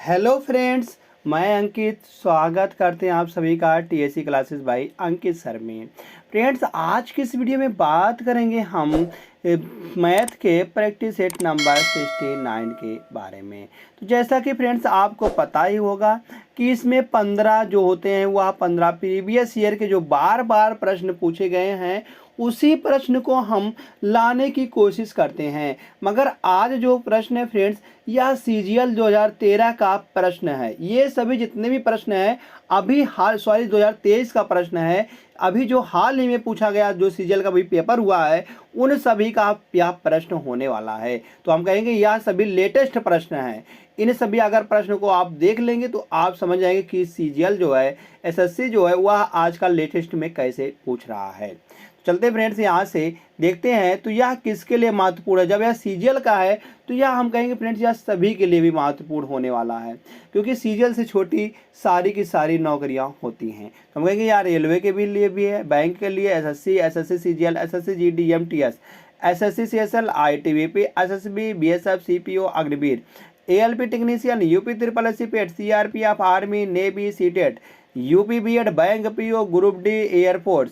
Hello friends, मैं अंकित स्वागत करते हैं आप सभी का टीएससी क्लासेस बाय अंकित सर में। फ्रेंड्स, आज की इस वीडियो में बात करेंगे हम मैथ के प्रैक्टिस सेट नंबर 69 के बारे में। तो जैसा कि फ्रेंड्स आपको पता ही होगा कि इसमें 15 जो होते हैं वह 15 प्रीवियस ईयर के जो बार बार प्रश्न पूछे गए हैं उसी प्रश्न को हम लाने की कोशिश करते हैं। मगर आज जो प्रश्न है फ्रेंड्स, यह सीजीएल 2013 का प्रश्न है। ये सभी जितने भी प्रश्न हैं अभी हाल 2023 का प्रश्न है। अभी जो हाल ही में पूछा गया जो सीजीएल का भी पेपर हुआ है उन सभी का यह प्रश्न होने वाला है। तो हम कहेंगे यह सभी लेटेस्ट प्रश्न हैं। इन सभी अगर प्रश्न को आप देख लेंगे तो आप समझ जाएंगे कि सीजीएल जो है, एसएससी जो है, वह आज का लेटेस्ट में कैसे पूछ रहा है। चलते फ्रेंड्स यहाँ से देखते हैं तो यह किसके लिए महत्वपूर्ण है। जब यह सीजीएल का है तो यह हम कहेंगे फ्रेंड्स यह सभी के लिए भी महत्वपूर्ण होने वाला है, क्योंकि सीजीएल से छोटी सारी की सारी नौकरियां होती हैं। तो हम कहेंगे यार रेलवे के भी लिए भी है, बैंक के लिए, SSC CGL, SSC GD MTS, SSC CSL, ITBP, SSB, BSF, CPO, Agniveer, ALP technician, UP triple SC PET, CRPF, army, navy, CTET, UP BEd, bank PO, group D, air force,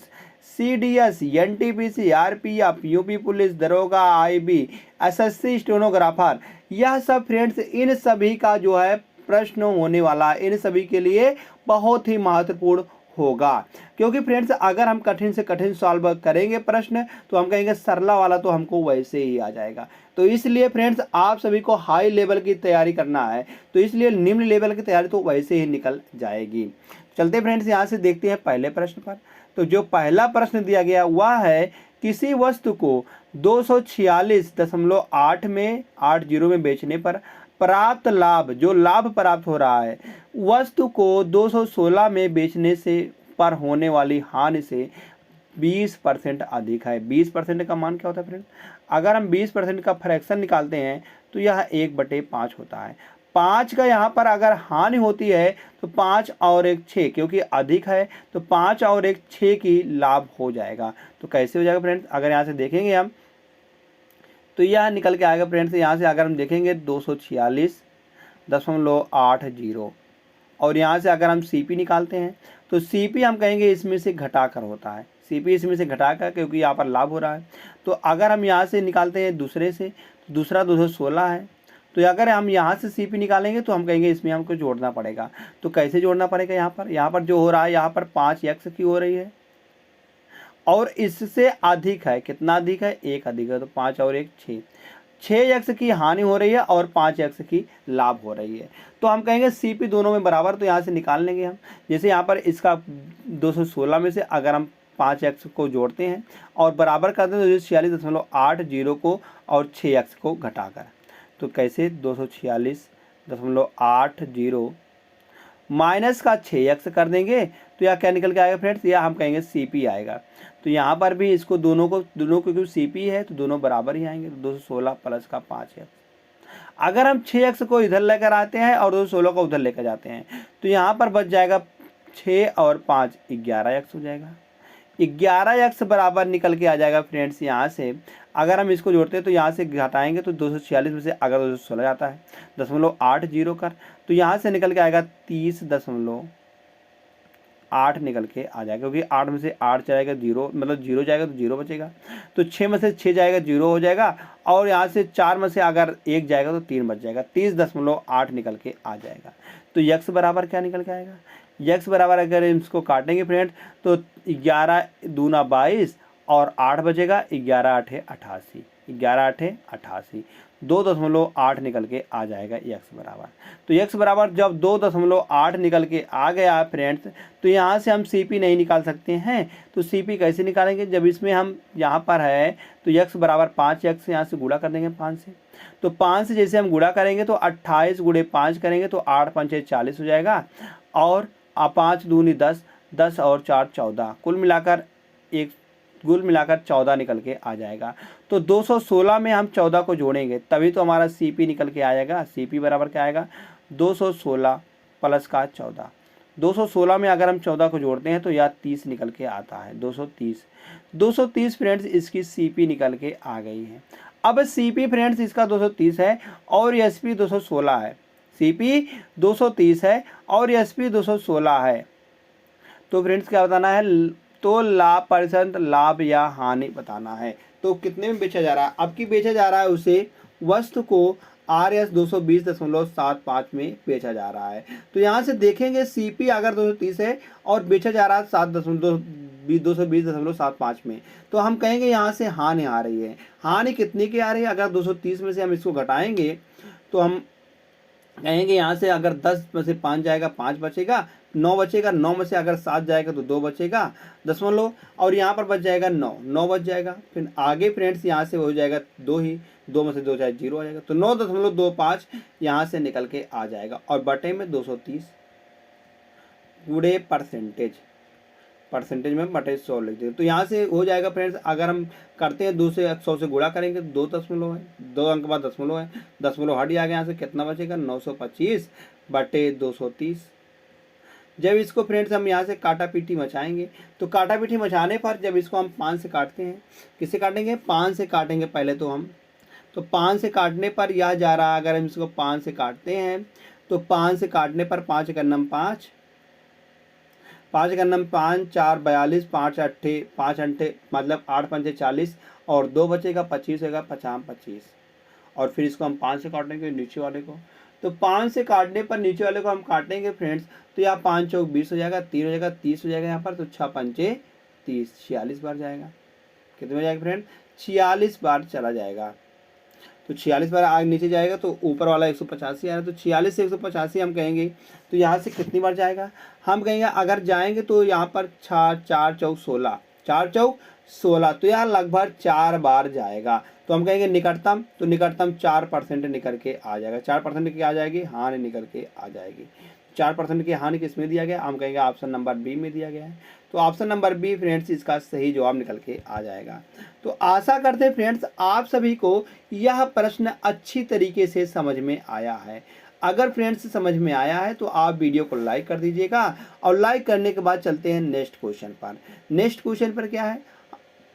CDS, NTPC, RPF, UP police, दरोगा, IB, SSC stenographer, यह सब friends इन सभी का जो है प्रश्न होने वाला है। इन सभी के लिए बहुत ही महत्वपूर्ण होगा, क्योंकि फ्रेंड्स अगर हम कठिन से कठिन सॉल्व करेंगे प्रश्न तो हम कहेंगे सरला वाला तो हमको वैसे ही आ जाएगा। तो इसलिए फ्रेंड्स आप सभी को हाई लेवल की तैयारी करना है, तो इसलिए निम्न लेवल की तैयारी तो वैसे ही निकल जाएगी। चलते फ्रेंड्स यहाँ से देखते हैं पहले प्रश्न पर। तो जो पहला प्रश्न दिया गया वह है किसी वस्तु को 246.8 में 80 में बेचने पर प्राप्त लाभ, जो लाभ प्राप्त हो रहा है, वस्तु को 216 में बेचने से पर होने वाली हानि से 20% अधिक है। 20% का मान क्या होता है फ्रेंड? अगर हम 20% का फ्रैक्शन निकालते हैं तो यह 1/5 होता है। 5 का यहाँ पर अगर हानि होती है तो 5 और 1 6, क्योंकि अधिक है तो 5 और 1 6 की लाभ हो जाएगा। तो कैसे हो जाएगा फ्रेंड्स? अगर यहाँ से देखेंगे हम तो यह निकल के आएगा फ्रेंड्स। यहाँ से अगर हम देखेंगे 246.80 और यहाँ से अगर हम सीपी निकालते हैं तो सीपी हम कहेंगे इसमें से घटाकर होता है। सीपी इसमें से घटाकर, क्योंकि यहाँ पर लाभ हो रहा है। तो अगर हम यहाँ से निकालते हैं दूसरे से, तो दूसरा 216 है। तो अगर हम यहाँ से सीपी निकालेंगे तो हम कहेंगे इसमें हमको जोड़ना पड़ेगा। तो कैसे जोड़ना पड़ेगा? यहाँ पर जो हो रहा है, यहाँ पर 5x की हो रही है और इससे अधिक है। कितना अधिक है? 1 अधिक है। तो 5 और 1 6, 6x की हानि हो रही है और 5x की लाभ हो रही है। तो हम कहेंगे सीपी दोनों में बराबर। तो यहाँ से निकाल लेंगे हम। जैसे यहाँ पर इसका 216 में से अगर हम 5x को जोड़ते हैं और बराबर करते हैं तो 46.80 को और 6x को घटाकर, तो कैसे 246.80 माइनस का 6x कर देंगे तो यह क्या निकल के आएगा फ्रेंड्स? यह हम कहेंगे सीपी आएगा। तो यहाँ पर भी इसको दोनों को क्योंकि सीपी है तो दोनों बराबर ही आएंगे। तो 216 प्लस का 5x। अगर हम 6x को इधर लेकर आते हैं और 216 को उधर लेकर जाते हैं तो यहाँ पर बच जाएगा 6 और 5 11x हो जाएगा। 11x बराबर निकल के आ जाएगा फ्रेंड्स। यहाँ से अगर हम इसको जोड़ते हैं तो यहाँ से घटाएंगे तो 246 में से अगर 216 जाता है 0.80 कर, तो यहाँ से निकल के आएगा 30.8 निकल के आ जाएगा, क्योंकि 8 में से 8 जाएगा 0, मतलब 0 जाएगा तो 0 बचेगा। तो 6 में से 6 जाएगा 0 हो जाएगा और यहाँ से 4 में से अगर 1 जाएगा तो 3 बच जाएगा। 30.8 निकल के आ जाएगा। तो x बराबर क्या निकल के आएगा? x बराबर अगर इसको काटेंगे फ्रेंड तो 11 दूना 22 और 8 बचेगा। 11 8 88, 11 8 88, 2.8 निकल के आ जाएगा x बराबर। तो x बराबर जब 2.8 निकल के आ गया फ्रेंड्स तो यहाँ से हम सीपी नहीं निकाल सकते हैं। तो सीपी कैसे निकालेंगे? जब इसमें हम यहाँ पर है तो x बराबर 5x यहाँ से गुणा कर देंगे 5 से। तो 5 से जैसे हम गुणा करेंगे तो 28 गुणे 5 करेंगे तो 8 5 40 हो जाएगा और 5 दूनी 10, 10 और 4 14, कुल मिलाकर 14 निकल के आ जाएगा। तो 216 में हम 14 को जोड़ेंगे तभी तो हमारा सीपी निकल के आएगा। सीपी बराबर क्या आएगा? 216 प्लस का 14। 216 में अगर हम 14 को जोड़ते हैं तो यह 30 निकल के आता है। 230 फ्रेंड्स इसकी सीपी निकल के आ गई है। अब सीपी फ्रेंड्स इसका 230 है और एसपी 216 है। CP 230 है और SP 216 है। तो फ्रेंड्स क्या बताना है, तो लाभ % लाभ या हानि बताना है। तो कितने में बेचा जा रहा है, अब की बेचा जा रहा है उसे वस्तु को RS 220.75 में बेचा जा रहा है। तो यहाँ से देखेंगे CP अगर 230 है और बेचा जा रहा है 220.75 में, तो हम कहेंगे यहाँ से हानि आ रही है। हानि कितनी की आ रही है, अगर 230 में से हम इसको घटाएंगे तो हम कहेंगे यहाँ से अगर 10 में से 5 जाएगा 5 बचेगा, 9 बचेगा, 9 में से अगर 7 जाएगा तो 2 बचेगा दशमलव, और यहाँ पर बच जाएगा 9 बच जाएगा। फिर आगे फ्रेंड्स यहाँ से हो जाएगा 2 ही, 2 में से 2 जाए 0 आ जाएगा, तो 9.25 यहाँ से निकल के आ जाएगा। और बटे में 230 गुणे परसेंटेज में बटे 100 लिख देंगे। तो यहाँ से हो जाएगा फ्रेंड्स, अगर हम करते हैं 2 से 100 से गुणा करेंगे तो 2 दशमलव है, 2 अंक बाद दशमलव है, दशमलव हट जाएगा, यहाँ से कितना बचेगा 925 बटे 230। जब इसको फ्रेंड्स हम यहाँ से काटा पीटी मचाएंगे, तो काटा पीटी मचाने पर जब इसको हम 5 से काटते हैं, किससे काटेंगे 5 से काटेंगे पहले तो हम, तो 5 से काटने पर यह जा रहा है, अगर हम इसको 5 से काटते हैं तो 5 से काटने पर 5 का नम 5, 5 का नम 5, 4 42, 5 अंठे मतलब 8 पंचे 40 और 2 बचेगा 25 होगा 25। और फिर इसको हम 5 से काटेंगे नीचे वाले को, तो 5 से काटने पर नीचे वाले को हम काटेंगे फ्रेंड्स, तो यहाँ 5 चौक 20 हो जाएगा, 3 हो जाएगा 30 हो जाएगा यहाँ पर, तो 6 पंचे 30, 46 बार जाएगा। कितने में जाएगा फ्रेंड, 46 बार चला जाएगा। तो 46 बार आगे नीचे जाएगा तो ऊपर वाला 185 आ रहा है, तो 46 से 185 हम कहेंगे, तो यहाँ से कितनी बार जाएगा, हम कहेंगे अगर जाएंगे तो यहाँ पर 4 चौक 16, 4 चौक 16, तो यहाँ लगभग 4 बार जाएगा। तो हम कहेंगे निकटतम, तो निकटतम 4% निकल के आ जाएगा, 4% की आ जाएगी हानि निकल के आ जाएगी। 4% की हानि किस में दिया गया, हम कहेंगे ऑप्शन नंबर बी में दिया गया है। तो ऑप्शन नंबर बी फ्रेंड्स इसका सही जवाब निकल के आ जाएगा। तो आशा करते हैं फ्रेंड्स आप सभी को यह प्रश्न अच्छी तरीके से समझ में आया है। अगर फ्रेंड्स समझ में आया है तो आप वीडियो को लाइक कर दीजिएगा, और लाइक करने के बाद चलते हैं नेक्स्ट क्वेश्चन पर। नेक्स्ट क्वेश्चन पर क्या है,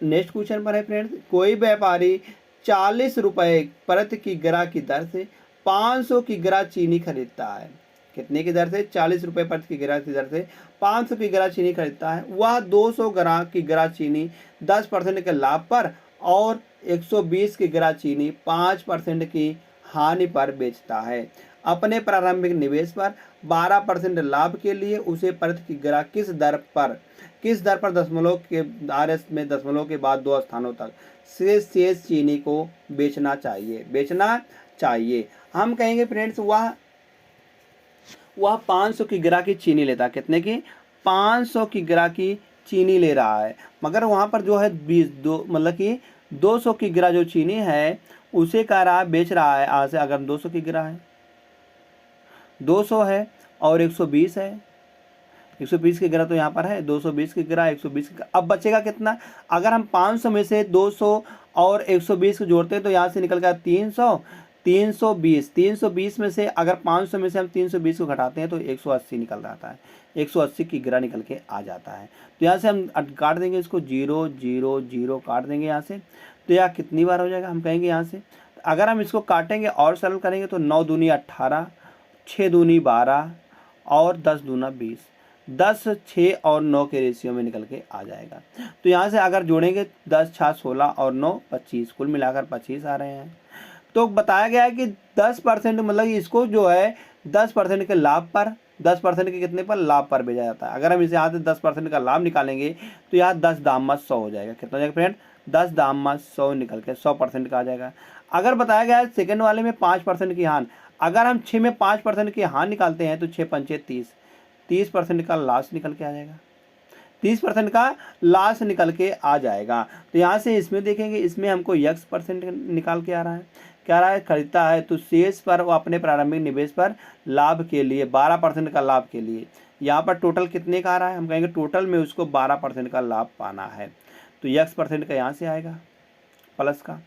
नेक्स्ट क्वेश्चन पर है फ्रेंड्स, कोई व्यापारी 40 रुपये प्रति किग्रा की दर से 500 किग्रा चीनी खरीदता है। कितने की दर से, 40 रुपये प्रति किग्रा की दर से 500 किग्रा चीनी खरीदता है। वह 200 ग्राम किग्रा चीनी 10% के लाभ पर और 120 किग्रा चीनी 5% की हानि पर बेचता है। अपने प्रारंभिक निवेश पर 12% लाभ के लिए उसे प्रति किग्रा किस दर पर दशमलव के RS में दशमलव के बाद 2 स्थानों तक शेष चीनी को बेचना चाहिए। हम कहेंगे फ्रेंड्स वह 500 किग्रा की चीनी लेता है। कितने की, 500 किग्रा की चीनी ले रहा है, मगर वहाँ पर जो है 200 किग्रा जो चीनी है उसे कह रहा है बेच रहा है। आज से अगर 200 किग्रा है, 200 है और 120 है, 120 किग्रा तो यहाँ पर है, 220 किग्रा 120 किग्रा। अब बचेगा कितना, अगर हम 500 में से 200 और 120 को जोड़ते हैं तो यहाँ से निकल गया 320 में से अगर 500 में से हम 320 को घटाते हैं तो 180 निकल जाता है, 180 किग्रा निकल के आ जाता है। तो यहाँ से हम काट देंगे इसको, 0 0 0 काट देंगे यहाँ से, तो यह कितनी बार हो जाएगा, हम कहेंगे यहाँ से अगर हम इसको काटेंगे और सरल करेंगे तो 9 दूनी 18, 6 दूनी 12 और 10 दूना 20, 10 6 और 9 के रेशियो में निकल के आ जाएगा। तो यहाँ से अगर जोड़ेंगे 10 6 16 और 9 25, कुल मिलाकर 25 आ रहे हैं। तो बताया गया है कि 10% मतलब इसको जो है 10% के लाभ पर, 10% के कितने पर, लाभ पर भेजा जाता है। अगर हम इसे यहाँ से 10% का लाभ निकालेंगे तो यहाँ 10 दाम 100 हो जाएगा। कितना हो जाएगा फ्रेंड, 10 दाम 100 निकल के 100% का आ जाएगा। अगर बताया गया है सेकंड वाले में 5% की हानि, अगर हम 6 में 5% की हानि निकालते हैं तो 6 पंचे 30% का लॉस निकल के आ जाएगा, 30% का लॉस निकल के आ जाएगा। तो यहाँ से इसमें देखेंगे, इसमें हमको x% निकाल के आ रहा है, क्या रहा है, खरीदता है, तो शेष पर वो अपने प्रारंभिक निवेश पर लाभ के लिए 12% का लाभ के लिए, यहाँ पर टोटल कितने का आ रहा है, हम कहेंगे टोटल में उसको 12% का लाभ पाना है। तो x% का यहाँ से आएगा प्लस का,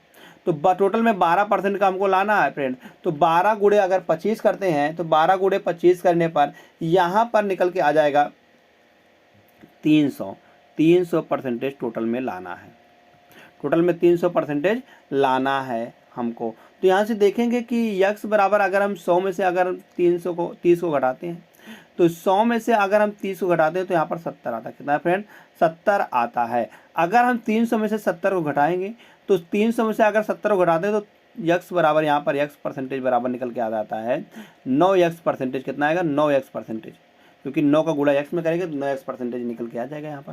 तो टोटल में 12% का हमको लाना है फ्रेंड। तो 12 गुणे अगर 25 करते हैं तो 12 गुणे 25 करने पर यहाँ पर निकल के आ जाएगा 300% टोटल में लाना है, टोटल में 300% लाना है हमको। तो यहाँ से देखेंगे कि यक्स बराबर अगर हम 100 में से अगर 30 को घटाते हैं तो 100 में से अगर हम 30 को घटाते हैं तो यहाँ पर 70 आता है। कितना है फ्रेंड? 70 आता है। अगर हम 300 में से 70 को घटाएंगे तो 300 में से अगर 70 को घटाते हैं तो यक्स बराबर यहाँ पर यक्स परसेंटेज बराबर निकल के आ जाता है 9 यक्स परसेंटेज। कितना आएगा? 9 यक्स परसेंटेज, क्योंकि 9 का गुणा यक्स में करेंगे तो 9 यक्स परसेंटेज निकल के आ जाएगा यहाँ पर।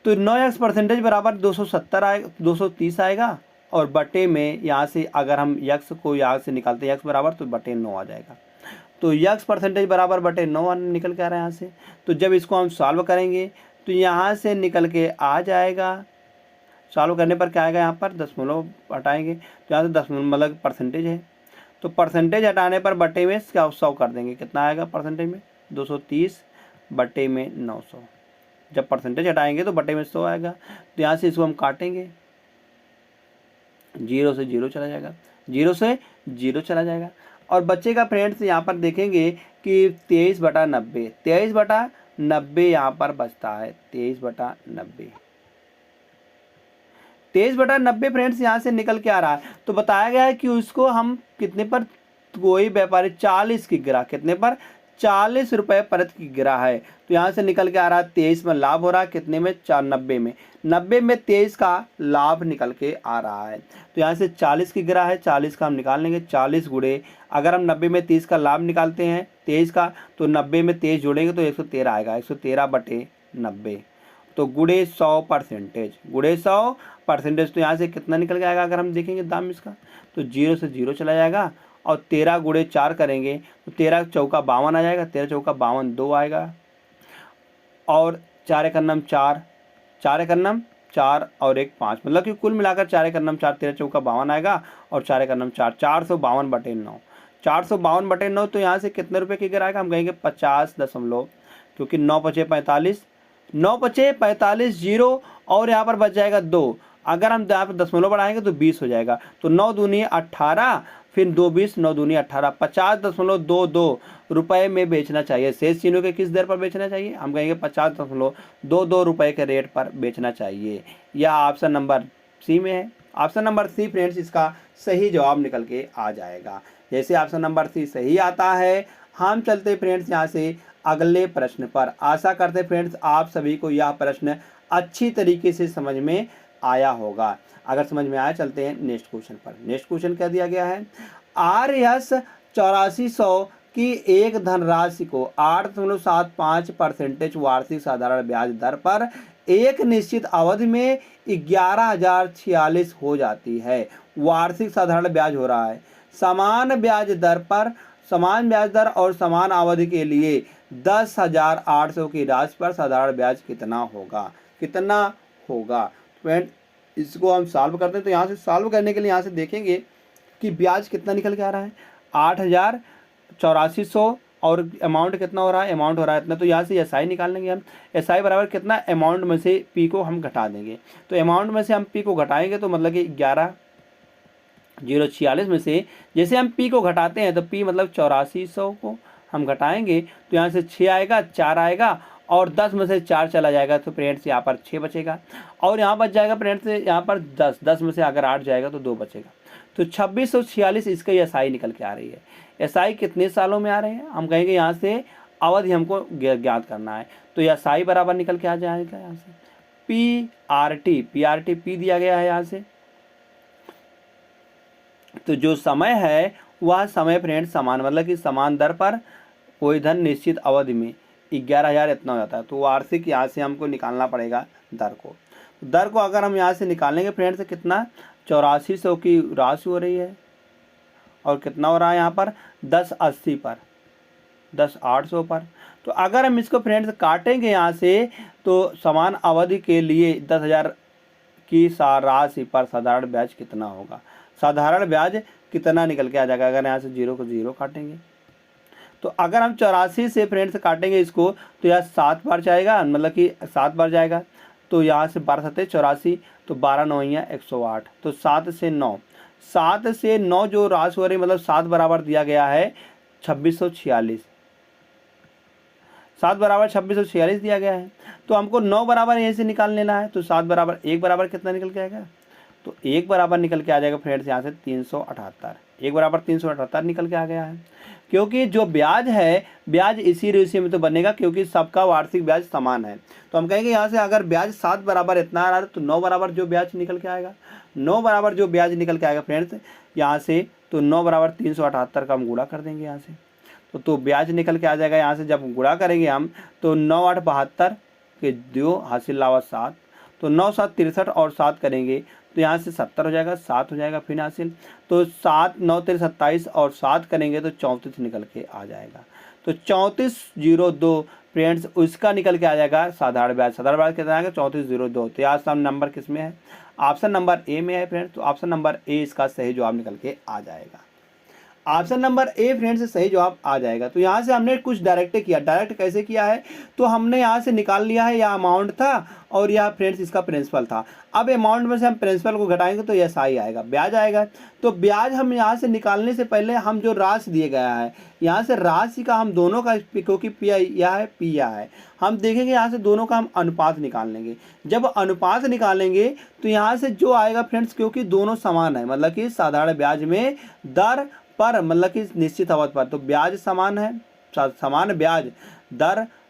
तो 9 यक्स परसेंटेज बराबर 270 आएगा, 230 आएगा। और बटे में यहाँ से अगर हम यक्स को यहाँ से निकालते हैं यक्स बराबर तो बटे 9 आ जाएगा। तो यक्स परसेंटेज बराबर बटे 9 निकल के आ रहा है यहाँ से। तो जब इसको हम सॉल्व करेंगे तो यहाँ से निकल के आ जाएगा। सॉल्व करने पर क्या आएगा? यहाँ पर दशमलव हटाएंगे तो यहाँ से दशमलव मतलब परसेंटेज है, तो परसेंटेज हटाने पर बटे में क्या 100 कर देंगे। कितना आएगा परसेंटेज में? 230 बटे में 900। जब परसेंटेज हटाएंगे तो बटे में 100 आएगा। तो यहाँ से इसको हम काटेंगे, 0 से 0 चला जाएगा, 0 से 0 चला जाएगा। और बच्चे फ्रेंड्स यहाँ पर देखेंगे कि 23 बटा 90, 23 बटा 90 यहाँ पर बचता है। 23 बटा 90, 23 बटा 90 फ्रेंड्स यहाँ से निकल के आ रहा है। तो बताया गया है कि उसको हम कितने पर कोई व्यापारी 40 की गिरा, कितने पर? 40 रुपये प्रति की गिरा है। तो यहाँ से निकल के आ रहा है 23 में लाभ हो रहा है, कितने में? 90 में। 90 में 23 का लाभ निकल के आ रहा है। तो यहाँ से 40 की गिरा है, 40 का हम निकाल लेंगे। 40 गुणे अगर हम 90 में 30 का लाभ निकालते हैं 23 का, तो 90 में 23 जोड़ेंगे तो 113 आएगा। 113 बटे 90 तो गुणे 100 परसेंटेज, गुणे 100 परसेंटेज। तो यहाँ से कितना निकल के आएगा? अगर हम देखेंगे दाम इसका तो 0 से 0 चला जाएगा। और 13 गुणे 4 करेंगे तो 13 चौका 52 आ जाएगा। 13 चौका 52 2 आएगा। और 4 एक अन्नम 4, 4 एक अन्नम 4 और 1 5, मतलब कि कुल मिलाकर 4 एक अन्नम 4, 13 चौका 52 आएगा। और 4 एक अन्नम 4, 452 बटे 9, 452 बटे 9। तो यहाँ से कितने रुपये की गिरा आएगा? हम कहेंगे 50 दशमलव, क्योंकि 9 पचे 45, 9 पचे 45 जीरो और यहाँ पर बच जाएगा 2। अगर हम यहाँ पर दशमलव बढ़ाएंगे तो 20 हो जाएगा। तो 9 दूनी 18, फिर 2 20, 9 दूनी 18, 50.22 रुपये में बेचना चाहिए। शेष चीनों के किस दर पर बेचना चाहिए? हम कहेंगे 50.22 रुपये के रेट पर बेचना चाहिए। यह ऑप्शन नंबर सी में है। ऑप्शन नंबर सी फ्रेंड्स इसका सही जवाब निकल के आ जाएगा। जैसे ऑप्शन नंबर सी सही आता है, हम चलते फ्रेंड्स यहाँ से अगले प्रश्न पर। आशा करते फ्रेंड्स आप सभी को यह प्रश्न अच्छी तरीके से समझ में आया होगा। अगर समझ में आया, चलते हैं नेक्स्ट क्वेश्चन पर। नेक्स्ट क्वेश्चन क्या दिया गया है? RS 8400 की एक धनराशि को 8.75% वार्षिक साधारण ब्याज दर पर एक निश्चित अवधि में 11,046 हो जाती है। वार्षिक साधारण ब्याज हो रहा है। समान ब्याज दर पर, समान ब्याज दर और समान अवधि के लिए 10,800 की राशि पर साधारण ब्याज कितना होगा? कितना होगा फ्रेंड? इसको हम सॉल्व करते हैं। तो यहाँ से सॉल्व करने के लिए यहाँ से देखेंगे कि ब्याज कितना निकल के आ रहा है, 8,8400 और अमाउंट कितना हो रहा है? अमाउंट हो रहा है इतना। तो यहाँ से एसआई निकाल लेंगे हम। एसआई बराबर कितना? अमाउंट में से पी को हम घटा देंगे। तो अमाउंट में से हम पी को घटाएंगे तो मतलब कि 11,046 में से जैसे हम पी को घटाते हैं तो पी मतलब 8400 को हम घटाएंगे तो यहाँ से 6 आएगा, 4 आएगा और 10 में से 4 चला जाएगा तो फ्रेंड्स यहाँ पर 6 बचेगा। और यहाँ बच जाएगा फ्रेंड्स यहाँ पर 10, 10 में से अगर 8 जाएगा तो 2 बचेगा। तो 2646 इसका एसआई निकल के आ रही है। एसआई कितने सालों में आ रहे हैं? हम कहेंगे यहाँ से अवधि हमको ज्ञात करना है। तो एसआई बराबर निकल के आ जाएगा यहाँ से पीआरटी पी दिया गया है यहाँ से। तो जो समय है वह समय फ्रेंड्स समान, मतलब कि समान दर पर कोई धन निश्चित अवधि में 11,000 इतना हो जाता है। तो वार्षिक यहाँ से हमको निकालना पड़ेगा दर को। दर को अगर हम यहाँ से निकालेंगे फ्रेंड्स कितना? 8400 की राशि हो रही है और कितना हो रहा है यहाँ पर? 1080 पर, 10,800 पर। तो अगर हम इसको फ्रेंड्स काटेंगे यहाँ से तो समान अवधि के लिए 10,000 की राशि पर साधारण ब्याज कितना होगा? साधारण ब्याज कितना निकल के आ जाएगा? अगर यहाँ से 0 को 0 काटेंगे तो अगर हम 84 से फ्रेंड्स काटेंगे इसको तो यह 7 बार जाएगा, मतलब कि 7 बार जाएगा। तो यहाँ से 12 7 84, तो 12 9 108। तो 7 से 9, 7 से 9 जो राशि हो रही मतलब 7 बराबर दिया गया है 2646, 7 बराबर 2646 दिया गया है। तो हमको 9 बराबर यहीं से निकाल लेना है। तो 7 बराबर 1 बराबर कितना निकल के आएगा? तो 1 बराबर निकल के आ जाएगा फ्रेंड्स यहाँ से 378। 1 बराबर 378 निकल के आ गया है, क्योंकि जो ब्याज है ब्याज इसी रेशियो में तो बनेगा, क्योंकि सबका वार्षिक ब्याज समान है। तो हम कहेंगे यहाँ से अगर ब्याज 7 बराबर इतना आ रहा है तो 9 बराबर जो ब्याज निकल के आएगा, 9 बराबर जो ब्याज निकल के आएगा फ्रेंड्स यहाँ से, तो 9 बराबर 378 का हम गुणा कर देंगे यहाँ से, तो ब्याज निकल के आ जाएगा यहाँ से। जब गुणा करेंगे हम तो 9 8 72 के 2 हासिल लावा 7, तो 9 7 63 और 7 करेंगे तो यहाँ से 70 हो जाएगा, 7 हो जाएगा फिर हासिल, तो 7 9 3 27 और 7 करेंगे तो 34 निकल के आ जाएगा। तो 3402 फ्रेंड्स उसका निकल के आ जाएगा साधारण ब्याज। साधारण ब्याज कितना आएगा 3402। तो यहाँ सब नंबर किस में है, ऑप्शन नंबर ए में है फ्रेंड्स। तो ऑप्शन नंबर ए इसका सही जवाब निकल के आ जाएगा। ऑप्शन नंबर ए फ्रेंड्स से सही जवाब आ जाएगा। तो यहाँ से हमने कुछ डायरेक्ट किया। डायरेक्ट कैसे किया है, तो हमने यहाँ से निकाल लिया है, यह अमाउंट था और यह फ्रेंड्स इसका प्रिंसिपल था। अब अमाउंट में से हम प्रिंसिपल को घटाएंगे तो यह आई आएगा, ब्याज आएगा। तो ब्याज हम यहाँ से निकालने से पहले हम जो राशि दिए गया है यहाँ से राशि का हम दोनों का, क्योंकि पी यह है पी यह है, हम देखेंगे यहाँ से दोनों का हम अनुपात निकाल लेंगे। जब अनुपात निकालेंगे तो यहाँ से जो आएगा फ्रेंड्स, क्योंकि दोनों समान है, मतलब कि साधारण ब्याज में दर पर मतलब कि निश्चित अवधि पर, तो ब्याज समान है, समान ब्याज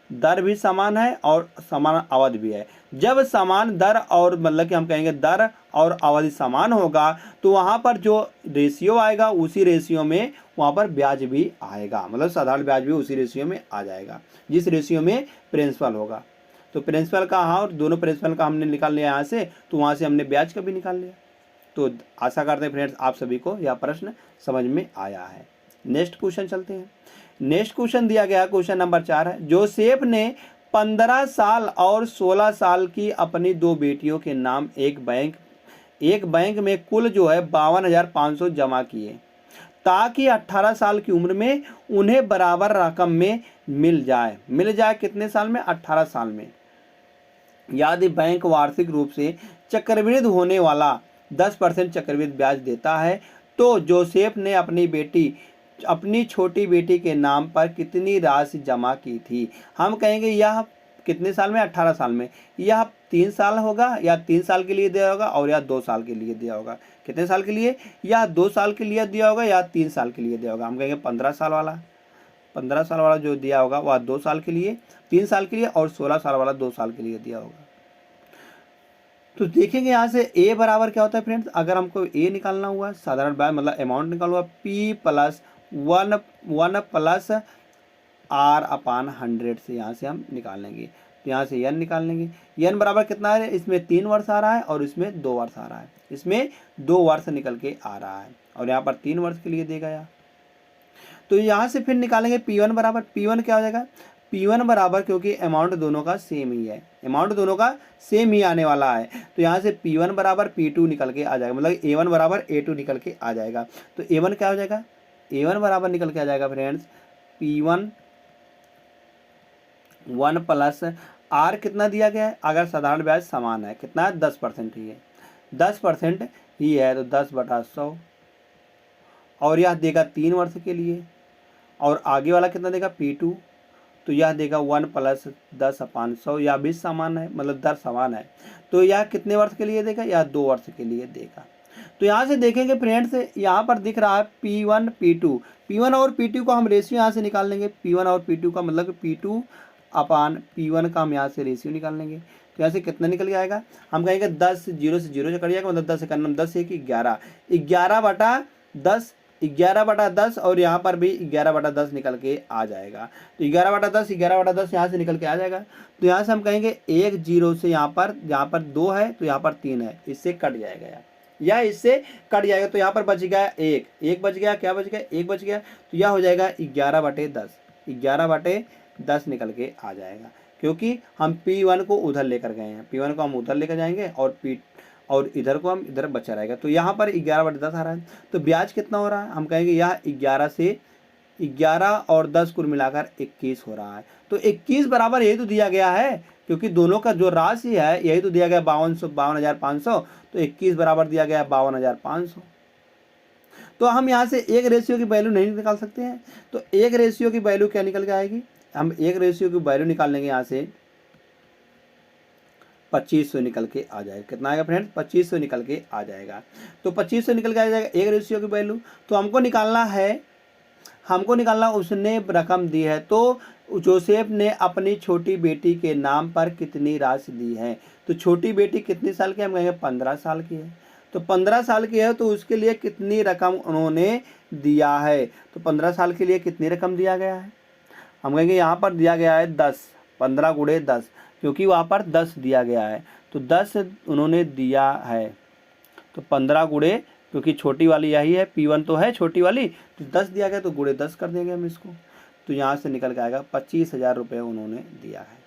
दर भी समान है और समान अवधि भी है। जब समान दर और मतलब कि हम कहेंगे दर और अवधि समान होगा तो वहाँ पर जो रेशियो आएगा उसी रेशियो में वहाँ पर ब्याज भी आएगा, मतलब साधारण ब्याज भी उसी रेशियो में आ जाएगा जिस रेशियो में प्रिंसिपल होगा। तो प्रिंसिपल का हाँ, और दोनों प्रिंसिपल का हमने निकाल लिया यहाँ से, तो वहाँ से हमने ब्याज का भी निकाल लिया। तो आशा करते हैं फ्रेंड्स आप सभी को यह प्रश्न समझ में आया है। नेक्स्ट क्वेश्चन चलते हैं। नेक्स्ट क्वेश्चन दिया गया क्वेश्चन नंबर 4 है। जोसेफ ने 15 साल और 16 साल की अपनी 2 बेटियों के नाम एक बैंक में कुल जो है 52,500 जमा किए, ताकि 18 साल की उम्र में उन्हें बराबर रकम में मिल जाए कितने साल में, 18 साल में। यदि बैंक वार्षिक रूप से चक्रवृद्धि होने वाला 10% चक्रवृद्धि ब्याज देता है तो जोसेफ ने अपनी छोटी बेटी के नाम पर कितनी राशि जमा की थी। हम कहेंगे यह कितने साल में, 18 साल में। यह 3 साल होगा, या 3 साल के लिए दिया होगा और या 2 साल के लिए दिया होगा। कितने साल के लिए, या 2 साल के लिए दिया होगा या 3 साल के लिए दिया होगा। हम कहेंगे 15 साल वाला जो दिया होगा वह 2 साल के लिए, 3 साल के लिए, और 16 साल वाला 2 साल के लिए दिया होगा। तो देखेंगे यहाँ से ए बराबर क्या होता है फ्रेंड्स, अगर हमको ए निकालना हुआ साधारण ब्याज मतलब अमाउंट निकालना हुआ P plus 1 plus R upon 100 से यहाँ से हम निकाल लेंगे। तो यहाँ से एन निकाल लेंगे। एन बराबर कितना है, इसमें 3 वर्ष आ रहा है और इसमें 2 वर्ष आ रहा है, इसमें 2 वर्ष निकल के आ रहा है और यहाँ पर 3 वर्ष के लिए देगा यहाँ। तो यहाँ से फिर निकालेंगे P1 बराबर, P1 क्या हो जाएगा, P1 बराबर, क्योंकि अमाउंट दोनों का सेम ही है, अमाउंट दोनों का सेम ही आने वाला है, तो यहाँ से P1 बराबर P2 निकल के आ जाएगा, मतलब A1 बराबर A2 निकल के आ जाएगा। तो A1 क्या हो जाएगा, A1 बराबर निकल के आ जाएगा फ्रेंड्स P1 1 प्लस R कितना दिया गया है, अगर साधारण ब्याज समान है कितना है 10% ही है, 10% ही है, तो 10/100 और यह देगा 3 वर्ष के लिए, और आगे वाला कितना देगा P2, तो यह देगा 1 प्लस 10/100, यह भी समान है मतलब दर समान है, तो यह कितने वर्ष के लिए देगा, यह 2 वर्ष के लिए देगा। तो यहाँ से देखेंगे फ्रेंड्स, यहाँ पर दिख रहा है P1 P2, P1 और P2 को हम रेशियो यहाँ से निकाल लेंगे, P1 और P2 का मतलब P2 अपान P1 का हम यहाँ से रेशियो निकाल लेंगे। तो यहाँ से कितना निकल के आएगा, हम कहेंगे 10 0 से 0 से कट जाएगा, मतलब 10 से करना 10 1 11, 11/10 और यहाँ पर भी 11/10 निकल के आ जाएगा। तो 11/10 यहाँ से निकल के आ जाएगा। तो यहाँ से हम कहेंगे 1 0 से यहाँ पर 2 है तो यहाँ पर 3 है, इससे कट जाएगा या इससे कट जाएगा। तो यहाँ पर बच गया 1 बच गया, क्या बच गया 1 बच गया, तो यह हो जाएगा 11/10 निकल के आ जाएगा, क्योंकि हम P1 को उधर लेकर गए हैं, P1 को हम उधर लेकर जाएंगे और इधर को हम इधर बचा रहेगा। तो यहाँ पर 11/10 आ रहा है, तो ब्याज कितना हो रहा है, हम कहेंगे यह 11 और 10 कुल मिलाकर 21 हो रहा है। तो 21 बराबर यही तो दिया गया है, क्योंकि दोनों का जो राशि है यही तो दिया गया 52,500, तो 21 बराबर दिया गया 52,500। तो हम यहाँ से एक रेशियो की वैल्यू नहीं निकाल सकते हैं, तो एक रेशियो की वैल्यू क्या निकल के आएगी, हम एक रेशियो की वैल्यू निकाल लेंगे यहाँ से। 2500 निकल के आ जाएगा। कितना आएगा फ्रेंड्स? 2500 निकल के आ जाएगा। तो 2500 निकल के आ जाएगा एक रेशियो की वैल्यू। तो हमको निकालना उसने रकम दी है, तो जोसेफ ने अपनी छोटी बेटी के नाम पर कितनी राशि दी है। तो छोटी बेटी कितने साल की है? हम कहेंगे 15 साल की है। तो 15 साल की है तो उसके लिए कितनी रकम उन्होंने दिया है। तो 15 साल के लिए कितनी रकम दिया गया है? हम कहेंगे यहाँ पर दिया गया है 10, 15 गुणे 10, क्योंकि वहाँ पर 10 दिया गया है तो 10 उन्होंने दिया है। तो 15 गुणे, क्योंकि छोटी वाली यही है, P1 तो है छोटी वाली, तो 10 दिया गया तो गुणे 10 कर देंगे हम इसको। तो यहाँ से निकल के आएगा 25,000 रुपये उन्होंने दिया है।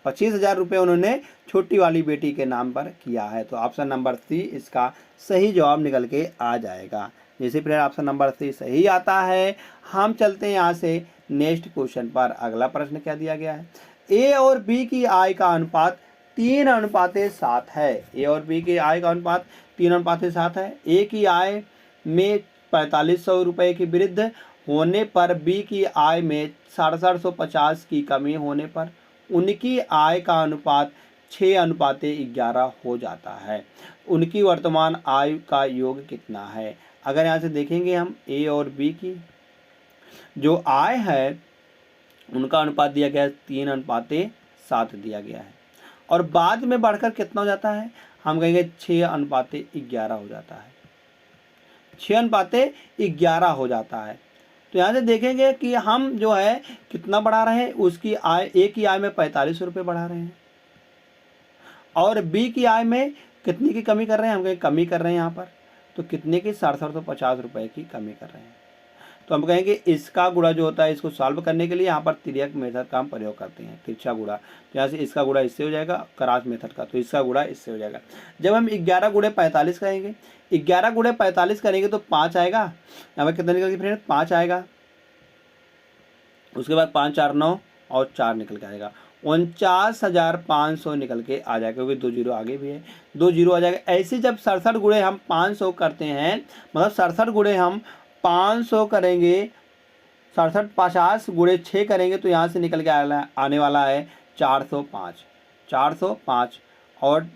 25,000 रुपये उन्होंने छोटी वाली बेटी के नाम पर किया है। तो ऑप्शन नंबर सी इसका सही जवाब निकल के आ जाएगा। जैसे फिर ऑप्शन नंबर सी सही आता है, हम चलते हैं यहाँ से नेक्स्ट क्वेश्चन पर। अगला प्रश्न क्या दिया गया है? ए और बी की आय का अनुपात 3:7 है। ए और बी की आय का अनुपात 3:7 है। ए की आय में 4500 रुपये की वृद्धि होने पर बी की आय में 750 की कमी होने पर उनकी आय का अनुपात 6:11 हो जाता है। उनकी वर्तमान आय का योग कितना है? अगर यहाँ से देखेंगे हम ए और बी की जो आय है उनका अनुपात दिया गया है 3:7 दिया गया है, और बाद में बढ़कर कितना हो जाता है? हम कहेंगे 6:11 हो जाता है। 6:11 हो जाता है। तो यहाँ से देखेंगे कि हम जो है कितना बढ़ा रहे हैं, उसकी आय, ए की आय में 4500 रुपये बढ़ा रहे हैं और बी की आय में कितनी की कमी कर रहे हैं? हम कहेंगे कमी कर रहे हैं यहाँ पर, तो कितने की? 750 रुपये की कमी कर रहे हैं। तो हम कहेंगे इसका गुणा जो होता है, इसको सॉल्व करने के लिए यहाँ पर तिर्यक मेथड का हम प्रयोग करते हैं, तिरछा गुणा। तो यहाँ से इसका गुणा इससे हो जाएगा, क्रॉस मेथड का, तो इसका गुणा इससे हो जाएगा। जब हम 11 गुणे 45 करेंगे, 11 गुणे 45 करेंगे तो 5 आएगा। यहाँ पर कितना निकल के फ्रेंड? 5 आएगा। उसके बाद 5 4 9 और 4 निकल के आएगा, 49,500 निकल के आ जाएगा, क्योंकि 2 जीरो आगे भी है, 2 जीरो आ जाएगा। ऐसे जब 67 गुणे हम 500 करते हैं, मतलब 67 गुणे हम 500 करेंगे, 67 50 गुणे 6 करेंगे तो यहाँ से निकल के आने वाला है 405, 405 और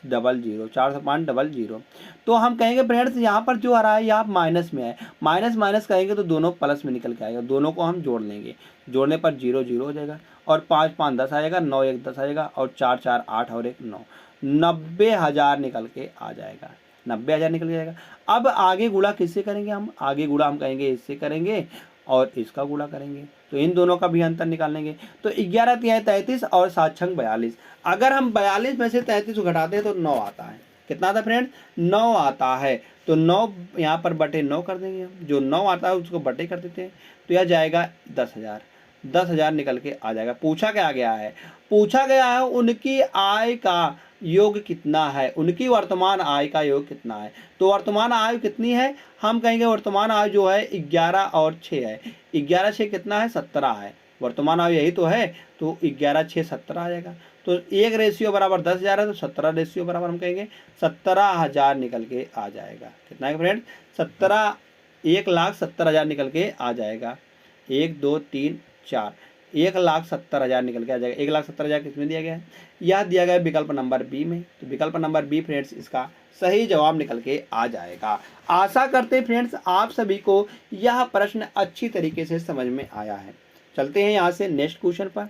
00, 405 00। तो हम कहेंगे फ्रेंड्स यहाँ पर जो आ रहा है यहाँ माइनस में है, माइनस माइनस करेंगे तो दोनों प्लस में निकल के आएगा, दोनों को हम जोड़ लेंगे, जोड़ने पर 0 0 हो जाएगा, और 5 5 10 आएगा, 9 1 10 आएगा, और 4 4 8 और 1 9, 90,000 निकल के आ जाएगा, 90,000 निकल के जाएगा। अब आगे गुणा किससे करेंगे? हम आगे गुणा हम कहेंगे इससे करेंगे और इसका गुणा करेंगे, तो इन दोनों का भी अंतर निकालेंगे। तो 11 तिहाई 33 और 7 छंग 42। अगर हम 42 में से 33 को घटाते हैं तो 9 आता है। कितना आता है फ्रेंड? 9 आता है। तो 9 यहाँ पर बटे 9 कर देंगे हम, जो 9 आता है उसको बटे कर देते हैं, तो यह जाएगा 10,000, 10,000 निकल के आ जाएगा। पूछा क्या गया है? पूछा गया है उनकी आय का योग कितना है, उनकी वर्तमान आय का योग कितना है। तो वर्तमान आय कितनी है? हम कहेंगे वर्तमान आय जो है 11 और 6 है, 11 6 कितना है? 17 है। वर्तमान आय यही तो है, तो 11 6 17 आ जाएगा। तो 1 रेशियो बराबर 10,000 है, तो 17 रेशियो बराबर हम कहेंगे 17,000 निकल के आ जाएगा। कितना है फ्रेंड? 1,70,000 निकल के आ जाएगा। 1 2 3 4, 1,70,000 निकल के आ जाएगा। 1,70,000 किसमें दिया गया है? यह दिया गया है विकल्प नंबर बी में। तो विकल्प नंबर बी फ्रेंड्स इसका सही जवाब निकल के आ जाएगा। आशा करते हैं फ्रेंड्स आप सभी को यह प्रश्न अच्छी तरीके से समझ में आया है। चलते हैं यहाँ से नेक्स्ट क्वेश्चन पर।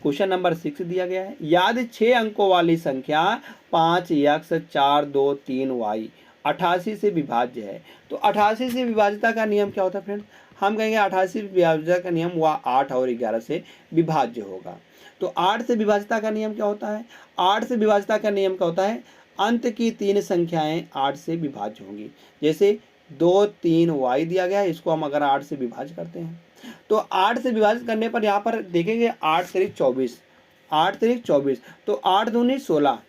क्वेश्चन नंबर 6 दिया गया है, याद 6 अंकों वाली संख्या 5x 4 2 3 y 88 से विभाज्य है। तो 88 से विभाज्यता का नियम क्या होता है फ्रेंड्स? हम कहेंगे 88 विभाज्यता का नियम वह 8 और 11 से विभाज्य होगा। तो 8 से विभाज्यता का नियम क्या होता है? 8 से विभाज्यता का नियम क्या होता है? अंत की 3 संख्याएं 8 से विभाज्य होंगी। जैसे 2 3 y दिया गया है, इसको हम अगर 8 से विभाज्य करते हैं तो 8 से विभाजित करने पर यहाँ पर देखेंगे 8 3 24, 8 3 24, तो 8 दूनी 16,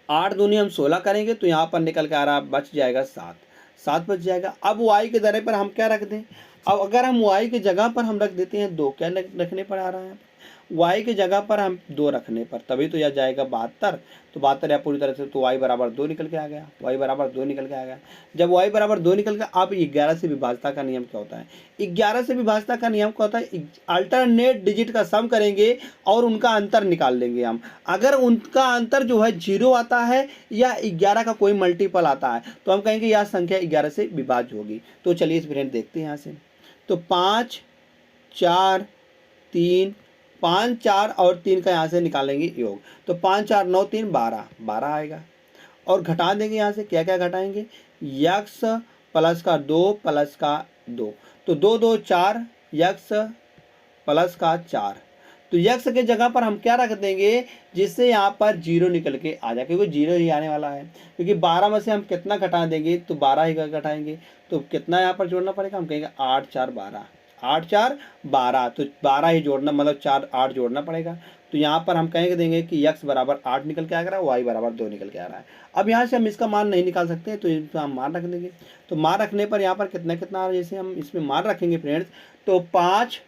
8 दूनी हम 16 करेंगे तो यहाँ पर निकल के आ रहा बच जाएगा 7, 7 बच जाएगा। अब y के जगह पर हम क्या रख दें? अब अगर हम y की जगह पर हम रख देते हैं 2, क्या रखने पर आ रहा है? y की जगह पर हम 2 रखने पर, तभी तो यह जाएगा 72। तो 72 या पूरी तरह से तो y बराबर 2 निकल के आ गया, y बराबर 2 निकल के आ गया। जब y बराबर 2 निकल के, अब 11 से विभाज्यता का नियम क्या होता है? 11 से विभाज्यता का नियम क्या होता है? अल्टरनेट डिजिट का सम करेंगे और उनका अंतर निकाल लेंगे हम। अगर उनका अंतर जो है 0 आता है या 11 का कोई मल्टीपल आता है तो हम कहेंगे यह संख्या 11 से विभाज्य होगी। तो चलिए इस फ्रेंड देखते हैं यहाँ से। तो 5 4 3, 5 4 और 3 का यहाँ से निकालेंगे योग। तो 5 4 9 3 12, 12 आएगा। और घटा देंगे यहाँ से, क्या क्या घटाएंगे? यक्स प्लस का 2 प्लस का 2, तो 2 2 4, यक्स प्लस का 4। तो यक्स के जगह पर हम क्या रख देंगे जिससे यहाँ पर 0 निकल के आ जाए, क्योंकि 0 ही आने वाला है। क्योंकि 12 में से हम कितना घटा देंगे? तो 12 ही घटाएंगे। तो कितना यहाँ पर जोड़ना पड़ेगा? हम कहेंगे 8 4 12, 8 4 12, तो 12 ही जोड़ना, मतलब 4 8 जोड़ना पड़ेगा। तो यहाँ पर हम कहेंगे देंगे कि यक्स बराबर 8 निकल के आ रहा है, वाई बराबर 2 निकल के आ रहा है। अब यहाँ से हम इसका मान नहीं निकाल सकते, तो इसमें हम मान रख देंगे। तो मान रखने पर यहाँ पर कितना कितना आ रहा है, जैसे हम इसमें मान रखेंगे फ्रेंड्स, तो 5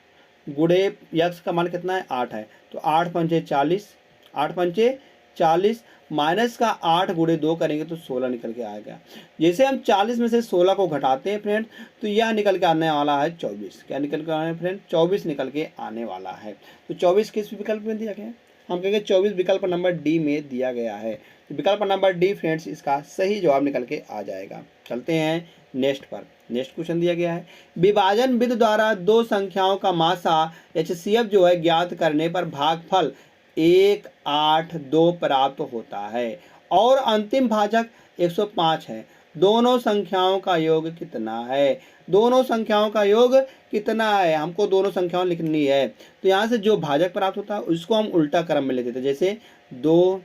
गुणे यक्स का मान कितना है? 8 है। तो 8 पंचे 40, 8 पंचे 40 माइनस का 8 गुणे 2 करेंगे तो 16 निकल के आएगा। जैसे हम 40 में से 16 को घटाते हैं फ्रेंड, तो यह निकल के आने वाला है 24। क्या निकल के आने है फ्रेंड? 24 निकल के आने वाला है। तो 24 किस विकल्प में दिया गया है? हम कहेंगे 24 विकल्प नंबर डी में दिया गया है। तो विकल्प नंबर डी फ्रेंड्स इसका सही जवाब निकल के आ जाएगा। चलते हैं नेक्स्ट पर। नेक्स्ट क्वेश्चन दिया गया है, विभाजन विधि द्वारा दो संख्याओं का मासा HCF जो है ज्ञात करने पर भागफल 1 8 2 प्राप्त होता है और अंतिम भाजक 105 है। दोनों संख्याओं का योग कितना है? दोनों संख्याओं का योग कितना है? हमको दोनों संख्याओं लिखनी है। तो यहाँ से जो भाजक प्राप्त होता है उसको हम उल्टा क्रम में ले देते हैं। जैसे 2,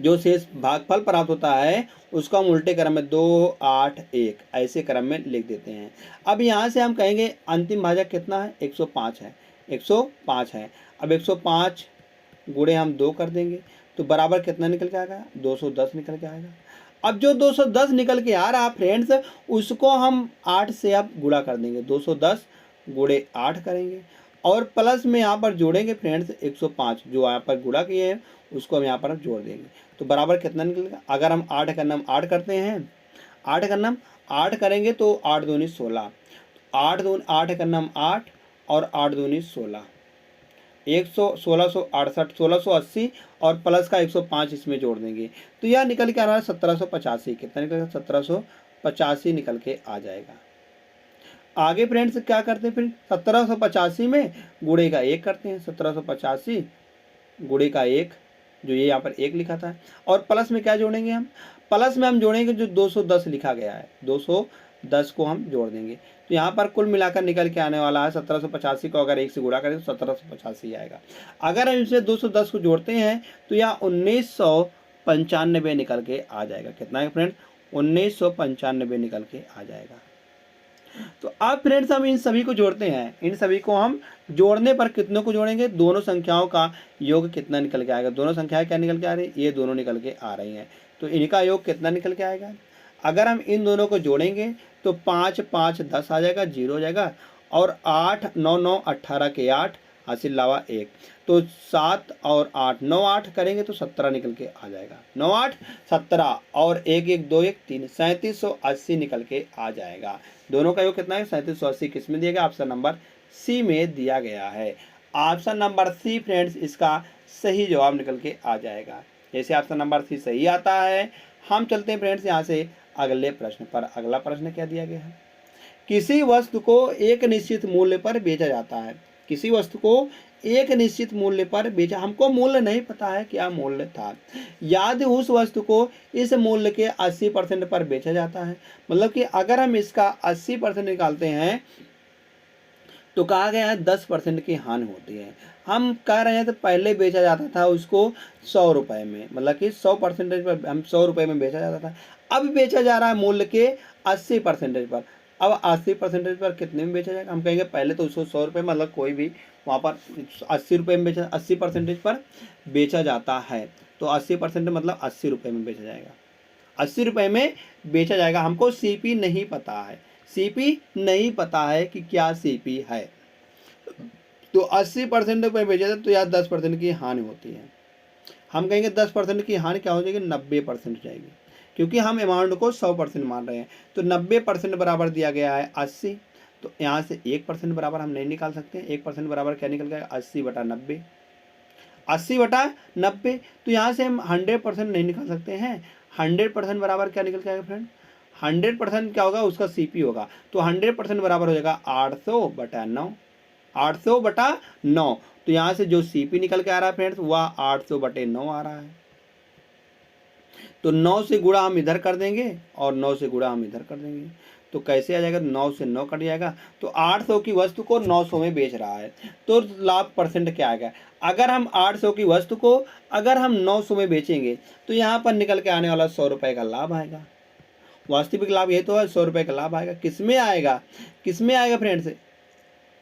जो शेष भागफल प्राप्त होता है उसको हम उल्टे क्रम में 2 8 1 ऐसे क्रम में लिख देते हैं। अब यहाँ से हम कहेंगे अंतिम भाजक कितना है? 105 है, 105 है। अब 105 गुणे हम 2 कर देंगे तो बराबर कितना निकल के आएगा? 210 निकल के आएगा। अब जो 210 निकल के आ रहा फ्रेंड्स, उसको हम 8 से अब गुणा कर देंगे, 210 गुणे 8 करेंगे और प्लस में यहाँ पर जोड़ेंगे फ्रेंड्स 105, जो यहाँ पर गुणा किए हैं उसको हम यहाँ पर जोड़ देंगे। तो बराबर कितना निकलेगा? अगर हम 8 का नाम 8 करते हैं, 8 का नाम 8 करेंगे तो 8 दूनी 16, 8 का नाम 8 और 8 दूनी 16, 1668, 1680 और प्लस का 105 इसमें जोड़ देंगे तो यह निकल के आ रहा है 1785। कितना निकलेगा? 1785 निकल के आ जाएगा। आगे फ्रेंड्स क्या करते हैं? फिर 1785 में गुणे का 1 करते हैं, 1785 गुणे का 1, जो ये यहाँ पर 1 लिखा था, और प्लस में क्या जोड़ेंगे हम? प्लस में हम जोड़ेंगे जो 210 लिखा गया है, 210 को हम जोड़ देंगे। तो यहाँ पर कुल मिलाकर निकल के आने वाला है 1785 को अगर 1 से गुणा करें तो 1785 आएगा। अगर हम इसे 210 को जोड़ते हैं तो यहाँ 1995 निकल के आ जाएगा। कितना है फ्रेंड? 1995 निकल के आ जाएगा। तो अब फ्रेंड्स हम इन सभी को जोड़ते हैं। इन सभी को हम जोड़ने पर कितनों को जोड़ेंगे? दोनों संख्याओं का योग कितना निकल के आएगा? दोनों संख्याएं क्या निकल के आ रही है? ये दोनों निकल के आ रही हैं। तो इनका योग कितना निकल के आएगा? अगर हम इन दोनों को जोड़ेंगे तो 5 5 10 आ जाएगा, 0 हो जाएगा, और 8 9 9 18 के 8 हासिल लावा 1, तो 7 और 8 9 8 करेंगे तो 17 निकल के आ जाएगा। 9 8 17 और 1 1 2 1 3, 3780 निकल के आ जाएगा। दोनों का योग कितना है? 3780 किस में दिया गया? ऑप्शन नंबर सी में दिया गया है। ऑप्शन नंबर सी फ्रेंड्स इसका सही जवाब निकल के आ जाएगा। जैसे ऑप्शन नंबर सी सही आता है, हम चलते हैं फ्रेंड्स यहाँ से अगले प्रश्न पर। अगला प्रश्न क्या दिया गया है? किसी वस्तु को एक निश्चित मूल्य पर बेचा जाता है। किसी वस्तु को एक निश्चित मूल्य पर बेचा, हमको मूल्य नहीं पता है क्या मूल्य था, यदि उस वस्तु को इस मूल्य के 80% पर बेचा जाता है, मतलब कि अगर हम इसका 80% निकालते हैं तो कहा गया है 10% की हानि होती है। हम कह रहे हैं तो पहले बेचा जाता था उसको 100 रुपये में, मतलब कि 100% पर हम 100 रुपये में बेचा जाता था। अब बेचा जा रहा है मूल्य के 80% पर। अब 80% पर कितने में बेचा जाएगा? हम कहेंगे पहले तो उसको 100 रुपये, मतलब कोई भी वहाँ पर 80 रुपये में बेचा, 80% पर बेचा जाता है, तो 80% मतलब 80 रुपये में बेचा जाएगा, 80 रुपये में बेचा जाएगा। हमको CP नहीं पता है, CP नहीं पता है कि क्या CP है। तो 80% पे बेचा था तो यार 10% की हानि होती है। हम कहेंगे 10% की हानि क्या हो जाएगी, 90% जाएगी, क्योंकि हम अमाउंट को 100% मान रहे हैं। तो 90% बराबर दिया गया है 80। तो यहाँ से 1% बराबर हम नहीं निकाल सकते। 1% बराबर क्या निकल गया, 80/90। 80/90। तो यहाँ से हम 100% नहीं निकाल सकते हैं। 100% बराबर क्या निकल के आएगा फ्रेंड, 100% क्या होगा, उसका CP होगा। तो 100% बराबर हो जाएगा 800/9। 800/9। तो यहाँ से जो CP निकल के आ रहा है फ्रेंड्स, वह 800/9 आ रहा है। तो 9 से गुणा हम इधर कर देंगे और 9 से गुणा हम इधर कर देंगे। तो कैसे आ जाएगा, 9 से 9 कट जाएगा। तो 800 की वस्तु को 900 में बेच रहा है, तो लाभ परसेंट क्या आएगा। अगर हम 800 की वस्तु को अगर हम 900 में बेचेंगे तो यहाँ पर निकल के आने वाला 100 रुपये का लाभ आएगा। वास्तविक लाभ ये तो है, 100 रुपये का लाभ आएगा। किस में आएगा, किस में आएगा फ्रेंड्स,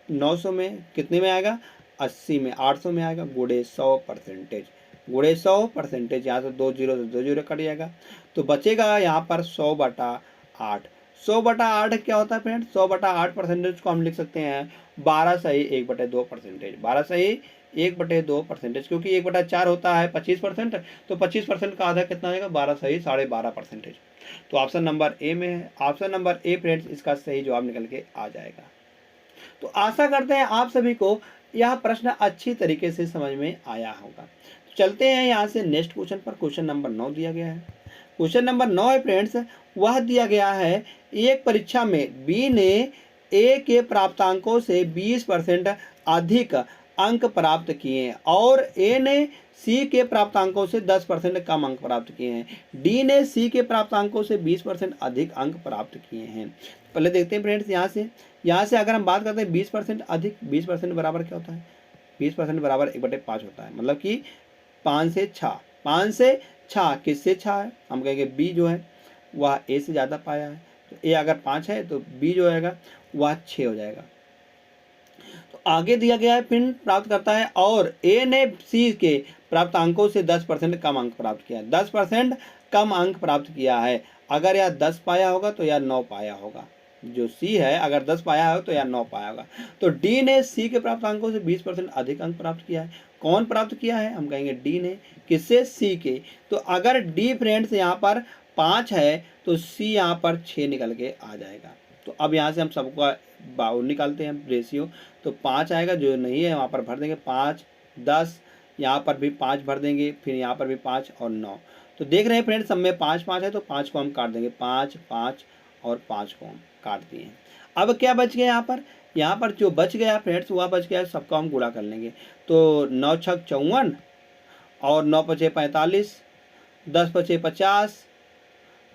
900 में। कितने में आएगा, 80 में। 800 में आएगा गुणे 100%। गुणे 100%, यहाँ से 2 जीरो से 2 जीरो कट जाएगा। तो बचेगा यहाँ पर 100/8। 100/8 क्या होता है फ्रेंड्स, 100/8% को हम लिख सकते हैं 12/1/2%। 12/1/2%, क्योंकि 1/4 होता है 25%। तो 25% का आधा कितना आएगा, 12/12.5%। तो ऑप्शन नंबर ए में है। ऑप्शन नंबर ए फ्रेंड्स इसका सही जवाब निकल के आ जाएगा। तो आशा करते हैं आप सभी को यह प्रश्न अच्छी तरीके से समझ में आया होगा। चलते हैं यहाँ से नेक्स्ट क्वेश्चन पर। क्वेश्चन नंबर 9 दिया गया है। क्वेश्चन नंबर 9 है फ्रेंड्स, वह दिया गया है, एक परीक्षा में बी ने ए के प्राप्तांकों से 20% अधिक अंक प्राप्त किए और ए ने सी के प्राप्तांकों से 10% कम अंक प्राप्त किए हैं। डी ने सी के प्राप्तांकों से 20% अधिक अंक प्राप्त किए हैं। पहले देखते हैं फ्रेंड्स, यहाँ से अगर हम बात करते हैं 20% अधिक, 20% बराबर क्या होता है, 20% बराबर 1/5 होता है। मतलब कि 5 से 6, 5 से 6 किससे 6 है, हम कहेंगे बी जो है वह ए से ज़्यादा पाया है। तो ए अगर 5 है तो बी जो आएगा वह 6 हो जाएगा। तो आगे दिया गया है, पिन प्राप्त करता है और ए ने सी के प्राप्तांकों से 10% कम अंक प्राप्त किया है। 10% कम अंक प्राप्त किया है। अगर यह 10 पाया होगा तो यह 9 पाया होगा। जो सी है अगर 10 पाया हो तो यह 9 पाया होगा। तो डी ने सी के प्राप्तांकों से 20% अधिक अंक प्राप्त किया है। कौन प्राप्त किया है, हम कहेंगे डी ने। किससे, सी के। तो अगर डी फ्रेंड्स यहाँ पर 5 है तो सी यहाँ पर 6 निकल के आ जाएगा। तो अब यहाँ से हम सबका बाउल निकालते हैं रेशियो। तो 5 आएगा, जो नहीं है वहाँ पर भर देंगे 5, 10, यहाँ पर भी 5 भर देंगे, फिर यहाँ पर भी 5 और 9। तो देख रहे हैं फ्रेंड्स, सब में 5 5 है तो 5 को हम काट देंगे, 5 5 और 5 को हम काट दिए। अब क्या बच गया यहाँ पर जो बच गया फ्रेंड्स वह बच गया, सबका हम गुणा कर लेंगे। तो 9 छक 54 और 9 पचे 45, 10 पचे 50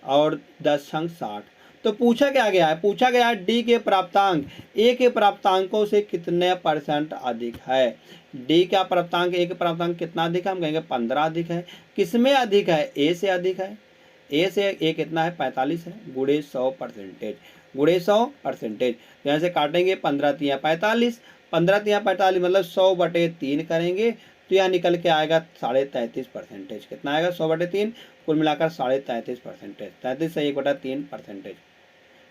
और 10 छंग 60। तो पूछा क्या गया है, पूछा गया है डी के प्राप्तांक ए के प्राप्तांकों से कितने % अधिक है। डी का प्राप्तांक ए के प्राप्तांक कितना अधिक है, हम कहेंगे 15 अधिक है। किसमें अधिक है, ए से अधिक है। ए से ए कितना है, 45 है, गुणे 100%। गुणे 100%, यहाँ से काटेंगे 15 तिया 45, 15 तिया 45 मतलब 100/3 करेंगे तो यह निकल के आएगा 33.5%। कितना आएगा, 100/3, कुल मिलाकर 33.5%। 33 सही 1/3%।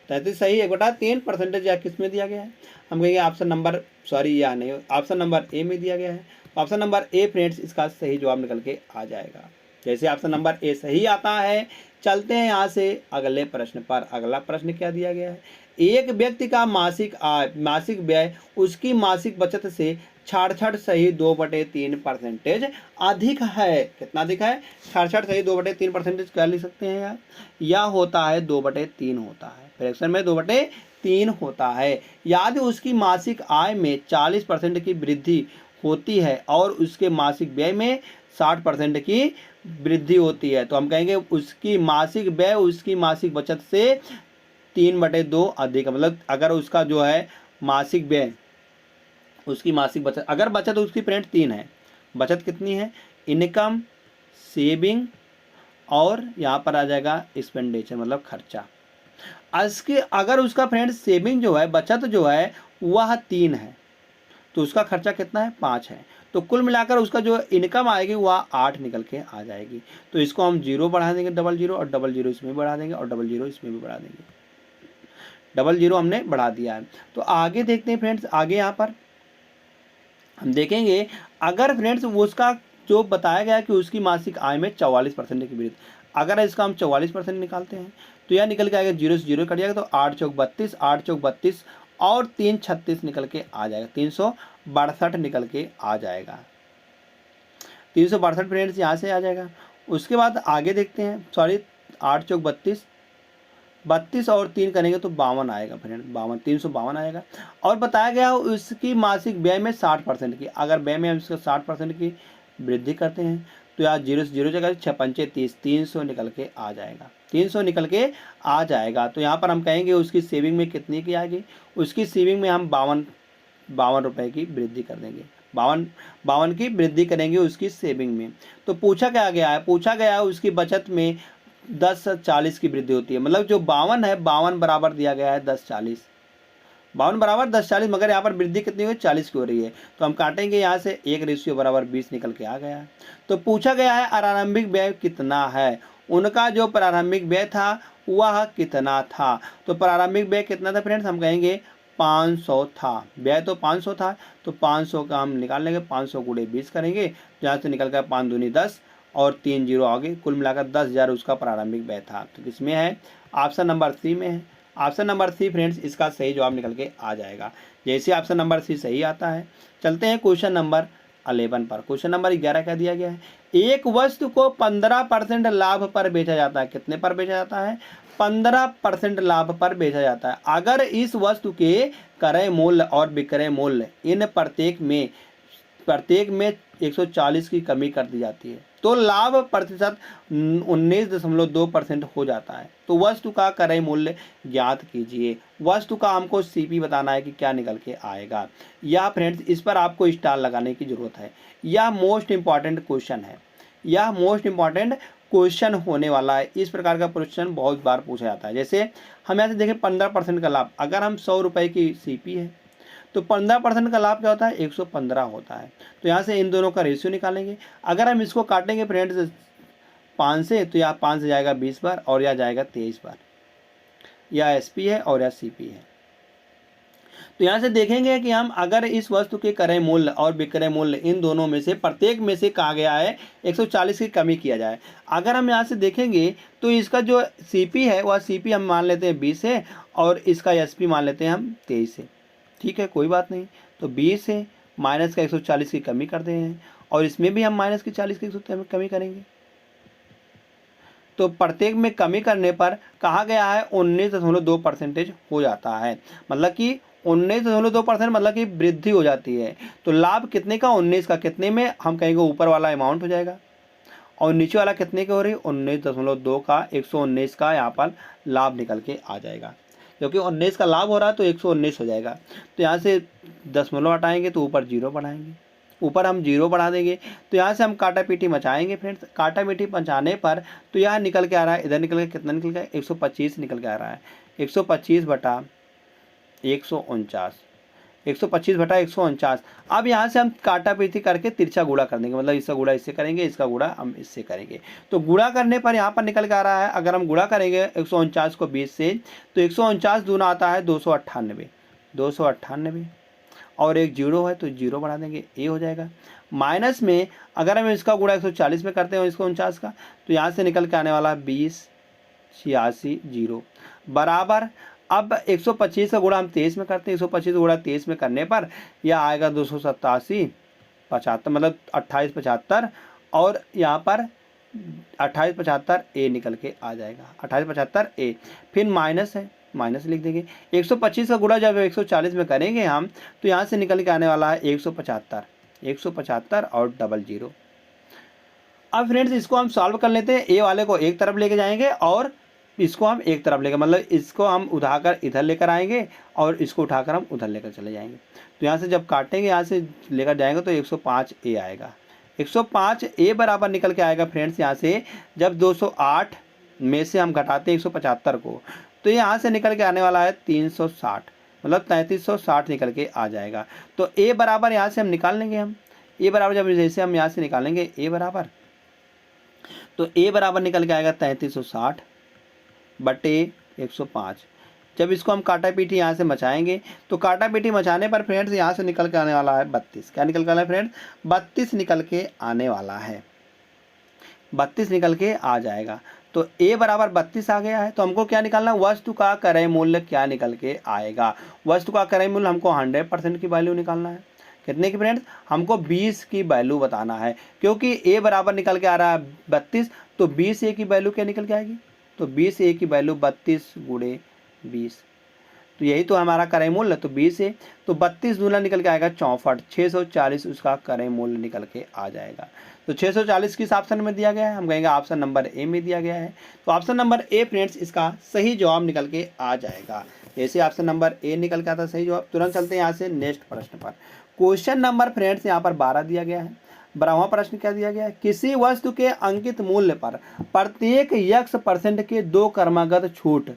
33 सही 1/3% या किस में दिया गया है, हम कहेंगे ऑप्शन नंबर या नहीं, ऑप्शन नंबर ए में दिया गया है। ऑप्शन नंबर ए फ्रेंड्स इसका सही जवाब निकल के आ जाएगा। जैसे ऑप्शन नंबर ए सही आता है, चलते हैं यहाँ से अगले प्रश्न पर। अगला प्रश्न क्या दिया गया है, एक व्यक्ति का मासिक आय मासिक व्यय उसकी मासिक बचत से 66 सही 2/3% अधिक है। कितना अधिक है, 66 सही 2/3% क्या लिख सकते हैं यार, यह होता है 2/3 होता है। फ्रैक्शन में 2/3 होता है। यदि उसकी मासिक आय में 40% की वृद्धि होती है और उसके मासिक व्यय में 60% की वृद्धि होती है तो हम कहेंगे उसकी मासिक व्यय उसकी मासिक बचत से 3/2 अधिक। मतलब अगर उसका जो है मासिक व्यय उसकी मासिक बचत, अगर बचत उसकी फ्रेंड 3 है, बचत कितनी है, इनकम, सेविंग और यहाँ पर आ जाएगा एक्सपेंडिचर मतलब खर्चा। इसके अगर उसका फ्रेंड सेविंग जो है, बचत जो है वह 3 है तो उसका खर्चा कितना है, 5 है। तो कुल मिलाकर उसका जो इनकम आएगी वह 8 निकल के आ जाएगी। तो इसको हम 0 बढ़ा देंगे, 00 और 00 इसमें बढ़ा देंगे और 00 इसमें भी बढ़ा देंगे। 00 हमने बढ़ा दिया है। तो आगे देखते हैं फ्रेंड्स, आगे यहाँ पर हम देखेंगे अगर फ्रेंड्स वो उसका जो बताया गया कि उसकी मासिक आय में 44% की वृद्धि, अगर इसका हम 44% निकालते हैं तो यह निकल के आएगा, जीरो से जीरो कट जाएगा, तो 8 चौक 32, 8 चौक 32 और 3 36 निकल के आ जाएगा, 362 निकल के आ जाएगा, 362 फ्रेंड्स यहाँ से आ जाएगा। उसके बाद आगे देखते हैं, सॉरी 8 चौक 32, 32 और 3 करेंगे तो 52 आएगा फ्रेंड, 52, 352 आएगा। और बताया गया उसकी मासिक व्यय में 60% की, अगर व्यय में हम इसका 60% की वृद्धि करते हैं तो यहाँ जीरो से जीरो जगह 6 पंचे 30, 300 निकल के आ जाएगा, 300 निकल के आ जाएगा। तो यहाँ पर हम कहेंगे उसकी सेविंग में कितनी की आएगी, उसकी सेविंग में हम 52 रुपये की वृद्धि कर देंगे, 52 की वृद्धि करेंगे उसकी सेविंग में। तो पूछा क्या गया है, पूछा गया है उसकी बचत में 10-40 की वृद्धि होती है, मतलब जो 52 है, 52 बराबर दिया गया है 10-40, 52 बराबर 10-40, मगर यहाँ पर वृद्धि कितनी हुई, 40 की हो रही है। तो हम काटेंगे यहाँ से, 1 बराबर 20 निकल के आ गया है। तो पूछा गया है प्रारंभिक व्यय कितना है, उनका जो प्रारंभिक व्यय था वह कितना था। तो प्रारंभिक व्यय कितना था फ्रेंड्स, हम कहेंगे 500 था, व्यय तो 500 था, तो 500 का हम निकाल लेंगे, 500 गुणे 20 करेंगे, जहाँ से निकल कर 5 दूनी 10 और 3 जीरो आगे, कुल मिलाकर 10,000 उसका प्रारंभिक व्यय था। तो किसमें है, ऑप्शन नंबर सी में है, ऑप्शन नंबर सी फ्रेंड्स इसका सही जवाब निकल के आ जाएगा। जैसे ऑप्शन नंबर सी सही आता है, चलते हैं क्वेश्चन नंबर 11 पर। क्वेश्चन नंबर 11 क्या दिया गया है, एक वस्तु को 15% लाभ पर बेचा जाता है, कितने पर बेचा जाता है, 15% लाभ पर बेचा जाता है। अगर इस वस्तु के क्रय मूल्य और विक्रय मूल्य इन प्रत्येक में 140 की कमी कर दी जाती है तो लाभ प्रतिशत 19.2% हो जाता है। तो वस्तु का क्रय मूल्य ज्ञात कीजिए, वस्तु का हमको सीपी बताना है कि क्या निकल के आएगा। या फ्रेंड्स इस पर आपको स्टार लगाने की जरूरत है, यह मोस्ट इंपॉर्टेंट क्वेश्चन है, यह मोस्ट इंपॉर्टेंट क्वेश्चन होने वाला है। इस प्रकार का क्वेश्चन बहुत बार पूछा जाता है। जैसे हम यहाँ से देखें 15% का लाभ, अगर हम 100 रुपये की सीपी है तो 15% का लाभ क्या होता है, 115 होता है। तो यहाँ से इन दोनों का रेशियो निकालेंगे, अगर हम इसको काटेंगे फ्रेंड्स 5 से, तो यहाँ 5 से जाएगा 20 बार और यह जाएगा 23 बार, यह एसपी है और यह सीपी है। तो यहाँ से देखेंगे कि हम अगर इस वस्तु के क्रय मूल्य और विक्रय मूल्य इन दोनों में से प्रत्येक में से कहा गया है 140 की कमी किया जाए। अगर हम यहाँ से देखेंगे तो इसका जो सीपी है वह सीपी हम मान लेते हैं 20 है और इसका एसपी मान लेते हैं हम 23 है, ठीक है कोई बात नहीं। तो 20 से माइनस का 140 की कमी करते हैं और इसमें भी हम माइनस की 40 की कमी करेंगे। तो प्रत्येक में कमी करने पर कहा गया है 19.2% हो जाता है, मतलब कि 19.2% मतलब कि वृद्धि हो जाती है। तो लाभ कितने का, 19 का, कितने में हम कहेंगे ऊपर वाला अमाउंट हो जाएगा और नीचे वाला कितने के हो रही है 19.2 का, 119 का यहाँ पर लाभ निकल के आ जाएगा, क्योंकि 19 का लाभ हो रहा है तो 119 हो जाएगा। तो यहाँ से दशमलव हटाएंगे तो ऊपर जीरो बढ़ाएंगे, ऊपर हम जीरो बढ़ा देंगे। तो यहाँ से हम काटा पीटी मचाएंगे फ्रेंड्स, काटा पीटी मचाने पर तो यहाँ निकल के आ रहा है, इधर निकल के कितना निकल गया 125 निकल के आ रहा है, 125 बटा 149, 125 बटा 149। अब यहाँ से हम काटा पीटी करके तिरछा गुणा कर देंगे, मतलब इसका गुणा इससे करेंगे, इसका गुणा हम इससे करेंगे। तो गुणा करने पर यहाँ पर निकल के आ रहा है, अगर हम गुणा करेंगे 149 को 20 से तो 149 दूना आता है 298, 298 और एक जीरो है तो जीरो बढ़ा देंगे, ए हो जाएगा। माइनस में अगर हम इसका गुणा 140 में करते हैं इसको 49 का, तो यहाँ से निकल के आने वाला 20 86 जीरो बराबर। अब 125 का गुणा हम 23 में करते हैं, 125 गुणा 23 में करने पर यह आएगा 287 75, मतलब 2875 और यहाँ पर 2875 ए निकल के आ जाएगा, 2875 ए। फिर माइनस है, माइनस लिख देंगे। 125 का गुणा जब 140 में करेंगे हम तो यहाँ से निकल के आने वाला है 175, 175 और डबल जीरो। अब फ्रेंड्स इसको हम सॉल्व कर लेते हैं, ए वाले को एक तरफ लेके जाएंगे और इसको हम एक तरफ लेकर, मतलब इसको हम उठाकर इधर लेकर आएंगे और इसको उठाकर हम उधर लेकर चले जाएंगे। तो यहाँ से जब काटेंगे यहाँ से लेकर जाएंगे तो 105 ए आएगा, 105 ए बराबर निकल के आएगा फ्रेंड्स। यहाँ से जब 208 में से हम घटाते हैं 175 को तो यहाँ से निकल के आने वाला है 360, मतलब 3360 निकल के आ जाएगा। तो ए बराबर यहाँ से हम निकाल लेंगे, हम ए बराबर जब जैसे हम यहाँ से निकालेंगे ए बराबर, तो ए बराबर निकल के आएगा 3360 बटे 105, जब इसको हम काटा पीटी यहाँ से मचाएंगे तो काटा पीटी मचाने पर फ्रेंड्स यहाँ से निकल के आने वाला है 32। क्या निकल के आना है फ्रेंड्स? 32 निकल के आने वाला है, 32 निकल के आ जाएगा। तो a बराबर 32 आ गया है। तो हमको क्या निकालना है? वस्तु का क्रय मूल्य क्या निकल के आएगा? वस्तु का क्रय मूल्य हमको 100% की वैल्यू निकालना है। कितने की फ्रेंड्स? हमको 20 की वैल्यू बताना है, क्योंकि a बराबर निकल के आ रहा है 32, तो 20 a की वैल्यू क्या निकल के आएगी? तो 20 a की वैल्यू 32 गुणे 20, तो यही तो हमारा क्रय मूल्य। तो 20 है, तो 32 दूना निकल के आएगा 64, 640 उसका क्रय मूल्य निकल के आ जाएगा। तो 640 किस ऑप्शन में दिया गया है? हम कहेंगे ऑप्शन नंबर ए में दिया गया है। तो ऑप्शन नंबर ए फ्रेंड्स इसका सही जवाब निकल के आ जाएगा। जैसे ऑप्शन नंबर ए निकल के आता सही जवाब। तुरंत चलते हैं यहाँ से नेक्स्ट प्रश्न पर। क्वेश्चन नंबर फ्रेंड्स यहाँ पर 12 दिया गया है। 12वां प्रश्न क्या दिया गया है? किसी वस्तु के अंकित मूल्य पर प्रत्येक x% के 2 क्रमागत छूट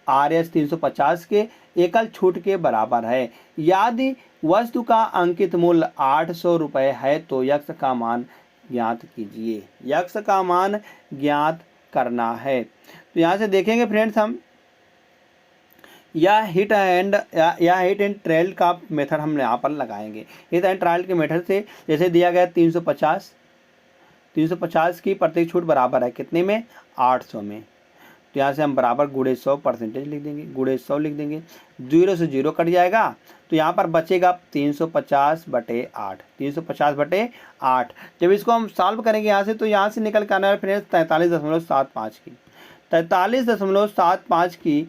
RS 350 के एकल छूट के बराबर है। यदि वस्तु का अंकित मूल्य 800 रुपये है तो यक्स का मान ज्ञात कीजिए। यक्स का मान ज्ञात करना है। तो यहाँ से देखेंगे फ्रेंड्स हम या हिट एंड ट्रायल का मेथड हम यहाँ पर लगाएंगे। हिट एंड ट्रायल के मेथड से जैसे दिया गया 350 की प्रत्येक छूट बराबर है कितने में? 800 में। तो यहाँ से हम बराबर गुणे 100% लिख देंगे, गुणे 100 लिख देंगे, 0 से 0 कट जाएगा। तो यहाँ पर बचेगा 350/8, 350/8। जब इसको हम सॉल्व करेंगे यहाँ से, तो यहाँ से निकल कर आना है फ्रेंड्स 43.75 की, 43.75 की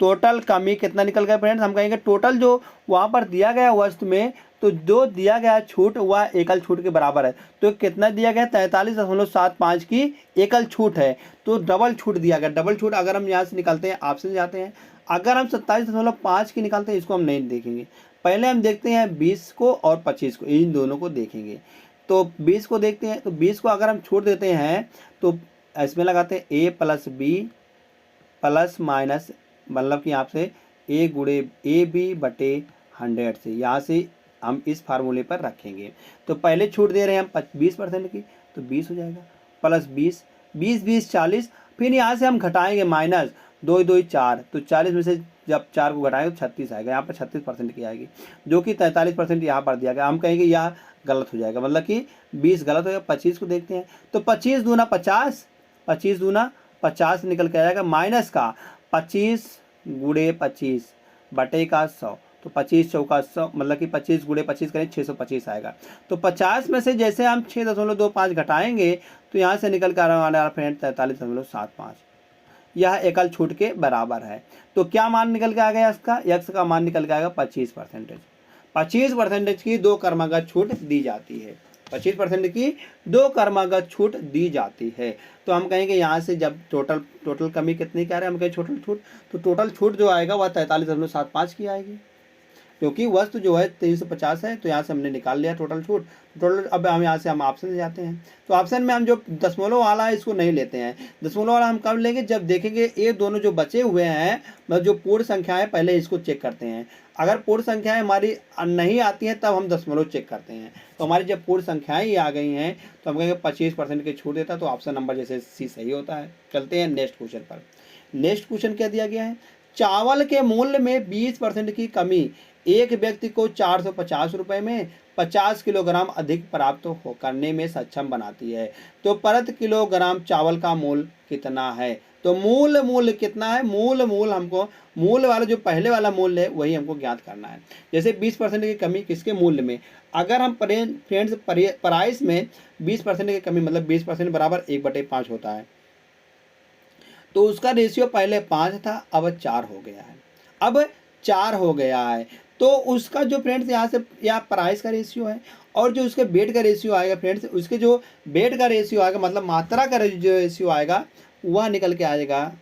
टोटल कमी कितना निकल गया फ्रेंड्स? हम कहेंगे टोटल जो वहाँ पर दिया गया वस्तु में, तो जो दिया गया छूट वह एकल छूट के बराबर है। तो कितना दिया गया? 43.75 की एकल छूट है, तो डबल छूट दिया गया। डबल छूट अगर हम यहाँ से निकालते हैं, ऑप्शन जाते हैं, अगर हम 27.5 की निकालते हैं, इसको हम नहीं देखेंगे। पहले हम देखते हैं 20 को और 25 को, इन दोनों को देखेंगे। तो 20 को देखते हैं, तो 20 को अगर हम छोड़ देते हैं तो इसमें लगाते हैं a + b प्लस माइनस, मतलब कि यहाँ से a गुणे AB/100 से, यहाँ से हम इस फार्मूले पर रखेंगे। तो पहले छूट दे रहे हैं हम 20% की, तो 20 हो जाएगा, प्लस 20, 20 40, फिर यहाँ से हम घटाएंगे माइनस 2 2 4, तो 40 में से जब 4 को घटाएंगे तो 36 आएगा। यहाँ पर 36% की आएगी, जो कि 43% यहाँ पर दिया गया। हम कहेंगे यह गलत हो जाएगा, मतलब कि 20 गलत हो गया। 25 को देखते हैं, तो 25 दूना 50, 25 दूना 50 निकल के आएगा, माइनस का 25 गुणे 25 बटे का 100, तो 25 चौका 100, मतलब कि 25 गुणे 25 करें 625 आएगा। तो 50 में से जैसे हम 6.25 घटाएंगे, तो यहाँ से निकल कर आने वाला फ्रेंड 43.75, यह एकल छूट के बराबर है। तो क्या मान निकल के आ गया इसका? यक्स का मान निकल के आएगा 25%। 25% की 2 क्रमागत छूट दी जाती है, 25% की 2 क्रमागत छूट दी जाती है। तो हम कहेंगे यहाँ से जब टोटल कमी कितनी क्या रहे, हम कहें टोटल छूट, तो टोटल छूट जो आएगा वह 43.75 की आएगी, क्योंकि वस्तु जो है 350 है। तो यहाँ से हमने निकाल लिया टोटल छूट। टोटल अब हम यहाँ से हम ऑप्शन से जाते हैं, तो ऑप्शन में हम जो दशमलव वाला है इसको नहीं लेते हैं। दशमलव वाला हम कब लेंगे? जब देखेंगे ये दोनों जो बचे हुए हैं, मतलब जो पूर्ण संख्या है, पहले इसको चेक करते हैं। अगर पूर्ण संख्याएं हमारी नहीं आती हैं तब हम दशमलव चेक करते हैं। तो हमारी जब पूर्ण संख्याएं ही आ गई हैं तो हम कहेंगे 25% की छूट देता है, तो ऑप्शन नंबर जैसे सी सही होता है। चलते हैं नेक्स्ट क्वेश्चन पर। नेक्स्ट क्वेश्चन क्या दिया गया है? चावल के मूल्य में 20% की कमी एक व्यक्ति को 450 रुपये में 50 किलोग्राम अधिक प्राप्त करने में सक्षम बनाती है। तो प्रति किलोग्राम चावल का मूल्य कितना है? तो मूल्य कितना है? मूल्य हमको मूल्य वाला जो पहले वाला मूल्य है वही हमको ज्ञात करना है। जैसे 20% की कमी किसके मूल्य में? अगर हम फ्रेंड्स प्राइस में 20% की कमी, मतलब 20% बराबर 1/5 होता है, तो उसका रेशियो पहले 5 था, अब 4 हो गया है। अब 4 हो गया है, तो उसका जो फ्रेंड्स यहाँ से या प्राइस का रेशियो है, और जो उसके वेट का रेशियो आएगा फ्रेंड्स, उसके जो वेट का रेशियो आएगा, मतलब मात्रा का जो रेशियो आएगा, वह निकल के आएगा,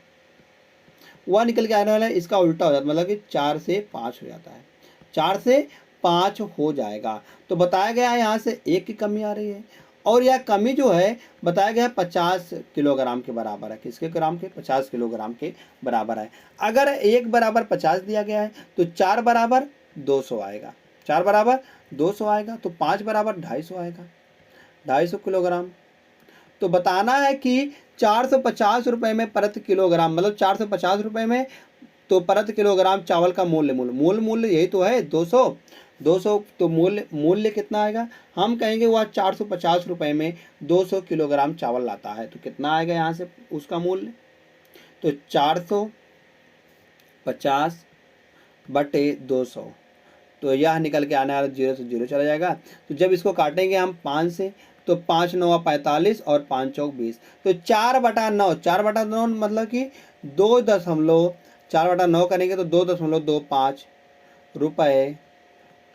वह निकल के आने वाला है, इसका उल्टा हो जाता है, मतलब कि 4 से 5 हो जाता है, 4 से 5 हो जाएगा। तो बताया गया है यहाँ से 1 की कमी आ रही है, और यह कमी जो है बताया गया है 50 किलोग्राम के बराबर है। किसके ग्राम के? 50 किलोग्राम के बराबर है। अगर 1 बराबर 50 दिया गया है तो 4 बराबर 200 आएगा, 4 बराबर 200 आएगा, तो 5 बराबर 250 आएगा, 250 किलोग्राम। तो बताना है कि 450 रुपये में प्रति किलोग्राम, मतलब 450 रुपये में तो प्रति किलोग्राम चावल का मूल्य यही तो है 200। 200 तो मूल्य कितना आएगा, हम कहेंगे वह 450 रुपये में 200 किलोग्राम चावल लाता है। तो कितना आएगा यहाँ से उसका मूल्य, तो 450 बटे 200, तो यह निकल के आने वाला 0 से 0 चला जाएगा। तो जब इसको काटेंगे हम 5 से, तो 5 9 45 और 5 चौक 20, तो 4/9, 4/9 मतलब कि 4/9 करेंगे तो 2.25 रुपये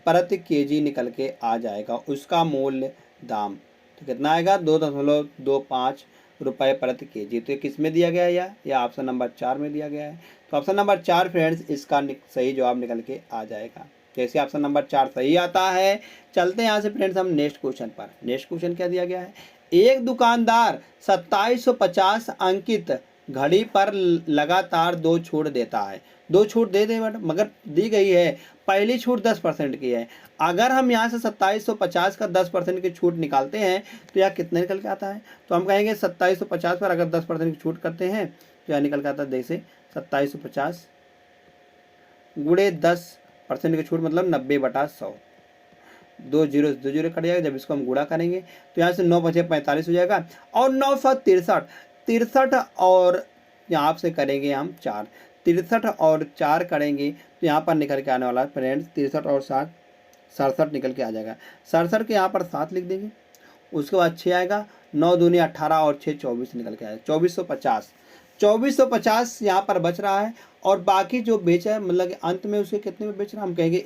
प्रति केजी निकल के आ जाएगा उसका मूल्य दाम। तो कितना आएगा 2.25 रुपये प्रति केजी। तो ये किस में दिया गया है, या ऑप्शन नंबर 4 में दिया गया है। तो ऑप्शन नंबर 4 फ्रेंड्स इसका सही जवाब निकल के आ जाएगा। जैसे ऑप्शन नंबर 4 सही आता है, चलते हैं यहाँ से फ्रेंड्स हम नेक्स्ट क्वेश्चन पर। नेक्स्ट क्वेश्चन क्या दिया गया है, एक दुकानदार 2750 अंकित घड़ी पर लगातार 2 छूट देता है। 2 छूट दे दे मगर दी गई है, पहली छूट 10% की है। अगर हम यहाँ से 2750 का 10% की छूट निकालते हैं तो यह कितने निकल के आता है, तो हम कहेंगे 2750 पर अगर 10% की छूट करते हैं तो यह निकल के आता है, जैसे 2750 गुणे 10% की छूट मतलब 90/100, 2 जीरो कट जाएगा। जब इसको हम गुणा करेंगे तो यहाँ से 9 बचे 45 हो जाएगा, और 963 और यहाँ से करेंगे हम 4, 63 और 4 करेंगे तो यहाँ पर निकल के आने वाला है फ्रेंड्स 63 और 7 67 निकल के आ जाएगा। 67 के यहाँ पर 7 लिख देंगे, उसके बाद 6 आएगा, 9 दूनी 18 और 6 24 निकल के आएगा 2450 यहाँ पर बच रहा है। और बाकी जो बेचा है मतलब अंत में उसके कितने में बेच रहा है, हम कहेंगे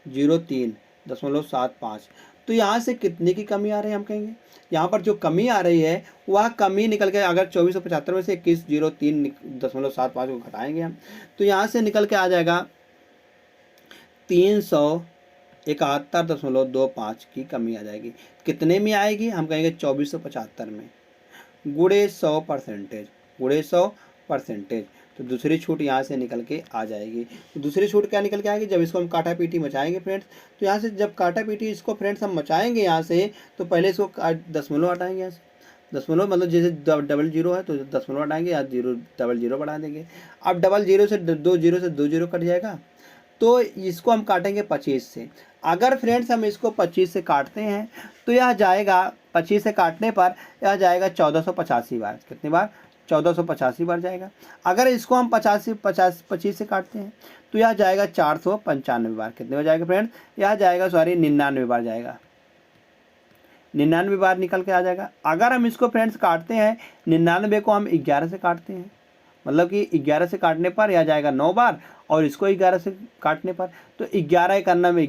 2103.75। तो यहाँ से कितने की कमी आ रही है, हम कहेंगे यहाँ पर जो कमी आ रही है वह कमी निकल के, अगर 2475 में से 2103.75 को घटाएंगे हम तो यहाँ से निकल के आ जाएगा 371.25 की कमी आ जाएगी। कितने में आएगी, हम कहेंगे 2475 में गुणे 100%, तो दूसरी छूट यहाँ से निकल के आ जाएगी। तो दूसरी छूट क्या निकल के आएगी, जब इसको हम काटा पीटी मचाएंगे फ्रेंड्स, तो यहाँ से जब काटा पीटी इसको फ्रेंड्स हम मचाएंगे यहाँ से, तो पहले इसको दशमलव हटाएंगे यहाँ से, दशमलव मतलब जैसे 00 है तो दशमलव हटाएंगे या 00 बढ़ा देंगे। अब 00 से 2 जीरो कट जाएगा, तो इसको हम काटेंगे 25 से। अगर फ्रेंड्स हम इसको 25 से काटते हैं तो यह जाएगा, 25 से काटने पर यह जाएगा 1485 बार। कितनी बार, 1485 बार जाएगा। अगर इसको हम 25 से काटते हैं तो यह जाएगा 495 बार। कितने बार जाएगा फ्रेंड्स, यह जाएगा 99 बार जाएगा, 99 बार निकल के आ जाएगा। अगर हम इसको फ्रेंड्स काटते हैं 99 को हम 11 से काटते हैं, मतलब कि 11 से काटने पर यह जाएगा 9 बार, और इसको 11 से काटने पर तो 11 करना में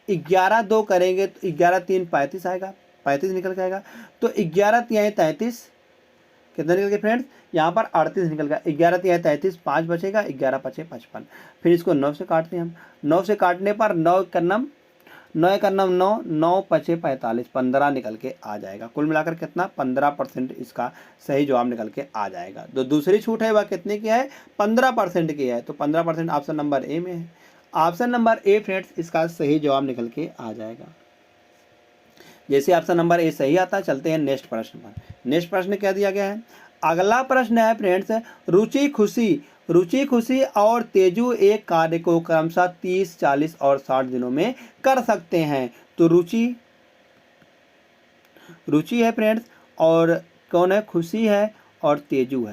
11 2 करेंगे तो 11 3 35 आएगा, 35 निकल के आएगा। तो 11 3 33 कितना निकल गया फ्रेंड्स, यहाँ पर 38 निकल गया। 11 3 33 5 बचेगा, 11 5 55। फिर इसको 9 से काटते हैं हम, 9 से काटने पर 9 करना 9 5 45, 15 निकल के आ जाएगा। कुल मिलाकर कितना 15% इसका सही जवाब निकल के आ जाएगा। तो दूसरी छूट है वह कितने की है, 15% की है। तो 15% ऑप्शन नंबर ए में है। ऑप्शन नंबर ए फ्रेंड्स इसका सही जवाब निकल के आ जाएगा। जैसे ऑप्शन नंबर ए सही आता है, चलते हैं नेक्स्ट प्रश्न पर। नेक्स्ट प्रश्न क्या दिया गया है, अगला प्रश्न है फ्रेंड्स, रुचि खुशी और तेजू एक कार्य को क्रमशः 30 40 और 60 दिनों में कर सकते हैं। तो रुचि है फ्रेंड्स, और कौन है, खुशी है और तेजू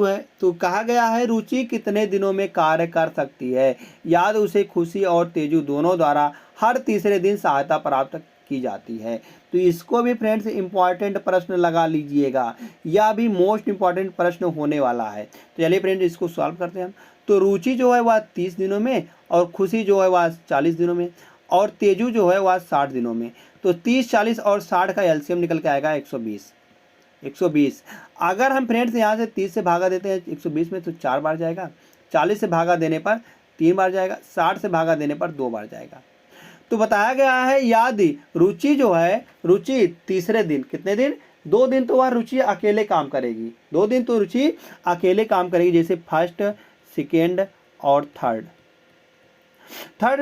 है। तो कहा गया है रुचि कितने दिनों में कार्य कर सकती है। याद उसे खुशी और तेजू दोनों द्वारा हर तीसरे दिन सहायता प्राप्त की जाती है। तो इसको भी फ्रेंड्स इंपॉर्टेंट प्रश्न लगा लीजिएगा, यह भी मोस्ट इंपॉर्टेंट प्रश्न होने वाला है। तो चलिए फ्रेंड्स इसको सॉल्व करते हैं हम। तो रुचि जो है वह 30 दिनों में, और खुशी जो है वह 40 दिनों में, और तेजू जो है वह 60 दिनों में। तो 30 40 और 60 का एलसीएम निकल के आएगा 120। अगर हम फ्रेंड्स यहाँ से 30 से भागा देते हैं 120 में तो 4 बार जाएगा, 40 से भागा देने पर 3 बार जाएगा, 60 से भागा देने पर 2 बार जाएगा। तो बताया गया है याद रुचि जो है, रुचि तीसरे दिन, कितने दिन, 2 दिन तो वह रुचि अकेले काम करेगी, 2 दिन तो रुचि अकेले काम करेगी, जैसे फर्स्ट सेकेंड और थर्ड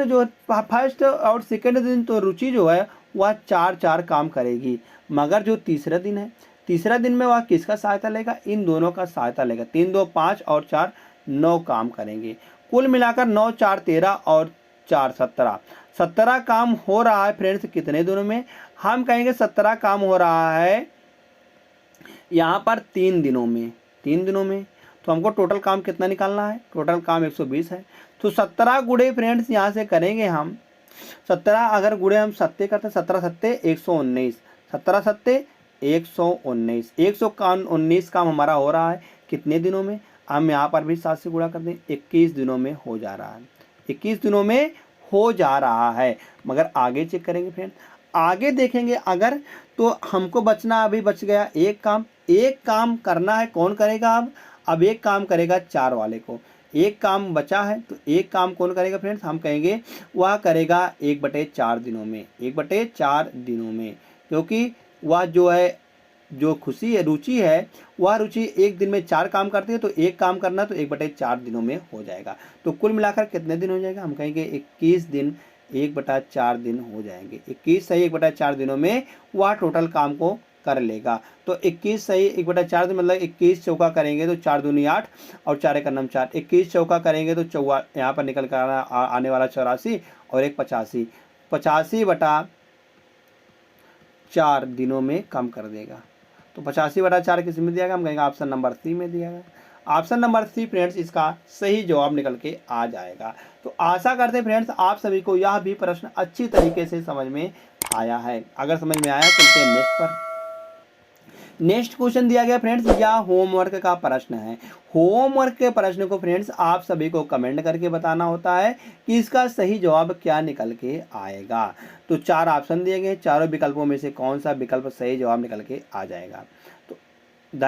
जो फर्स्ट और सेकेंड दिन तो रुचि जो है वह 4 काम करेगी। मगर जो तीसरा दिन है, तीसरा दिन में वह किसका सहायता लेगा, इन दोनों का सहायता लेगा। 3 2 5 और 4 9 काम करेंगे। कुल मिलाकर 9 4 13 और 4 17। 17 काम हो रहा है फ्रेंड्स कितने दिनों में, हम कहेंगे 17 काम हो रहा है यहाँ पर 3 दिनों में। 3 दिनों में तो हमको टोटल काम कितना निकालना है, टोटल काम 120 है। तो 17 गुणे फ्रेंड्स यहाँ से करेंगे हम 17, अगर गुणे हम सत्ते करते हैं, 17 सत्ते 119, 17 सत्ते 119, 119 काम हमारा हो रहा है कितने दिनों में, हम यहाँ पर भी 7 से गुणा कर दें, 21 दिनों में हो जा रहा है। 21 दिनों में हो जा रहा है। मगर आगे चेक करेंगे फ्रेंड्स, आगे देखेंगे अगर, तो हमको बचना अभी बच गया एक काम। एक काम करना है, कौन करेगा अब एक काम करेगा 4 वाले को, एक काम बचा है। तो एक काम कौन करेगा फ्रेंड्स, हम कहेंगे वह करेगा 1/4 दिनों में, 1/4 दिनों में, क्योंकि वह जो है जो खुशी है, रुचि है, वह रुचि एक दिन में 4 काम करती है। तो एक काम करना तो 1/4 दिनों में हो जाएगा। तो कुल मिलाकर कितने दिन हो जाएगा, हम कहेंगे 21 दिन 1/4 दिन हो जाएंगे। 21 सही 1/4 दिनों में वह टोटल काम को कर लेगा। तो 21 सही 1/4 दिन मतलब 21 चौका करेंगे तो 4 दूनी 8 और 4 एक नम 4, 21 चौका करेंगे तो चौवा यहाँ पर निकल कर आने वाला 84 और एक 85, 85/4 दिनों में कम कर देगा। तो 85/4 किस में दिया गया, हम कहेंगे ऑप्शन नंबर सी में दिया गया। ऑप्शन नंबर सी फ्रेंड्स इसका सही जवाब निकल के आ जाएगा। तो आशा करते हैं फ्रेंड्स आप सभी को यह भी प्रश्न अच्छी तरीके से समझ में आया है। अगर समझ में आया चलते हैं नेक्स्ट पर। नेक्स्ट क्वेश्चन दिया गया फ्रेंड्स, यह होमवर्क का प्रश्न है। होमवर्क के प्रश्न को फ्रेंड्स आप सभी को कमेंट करके बताना होता है कि इसका सही जवाब क्या निकल के आएगा। तो 4 ऑप्शन दिए गए, चारों विकल्पों में से कौन सा विकल्प सही जवाब निकल के आ जाएगा। तो धन्यवाद।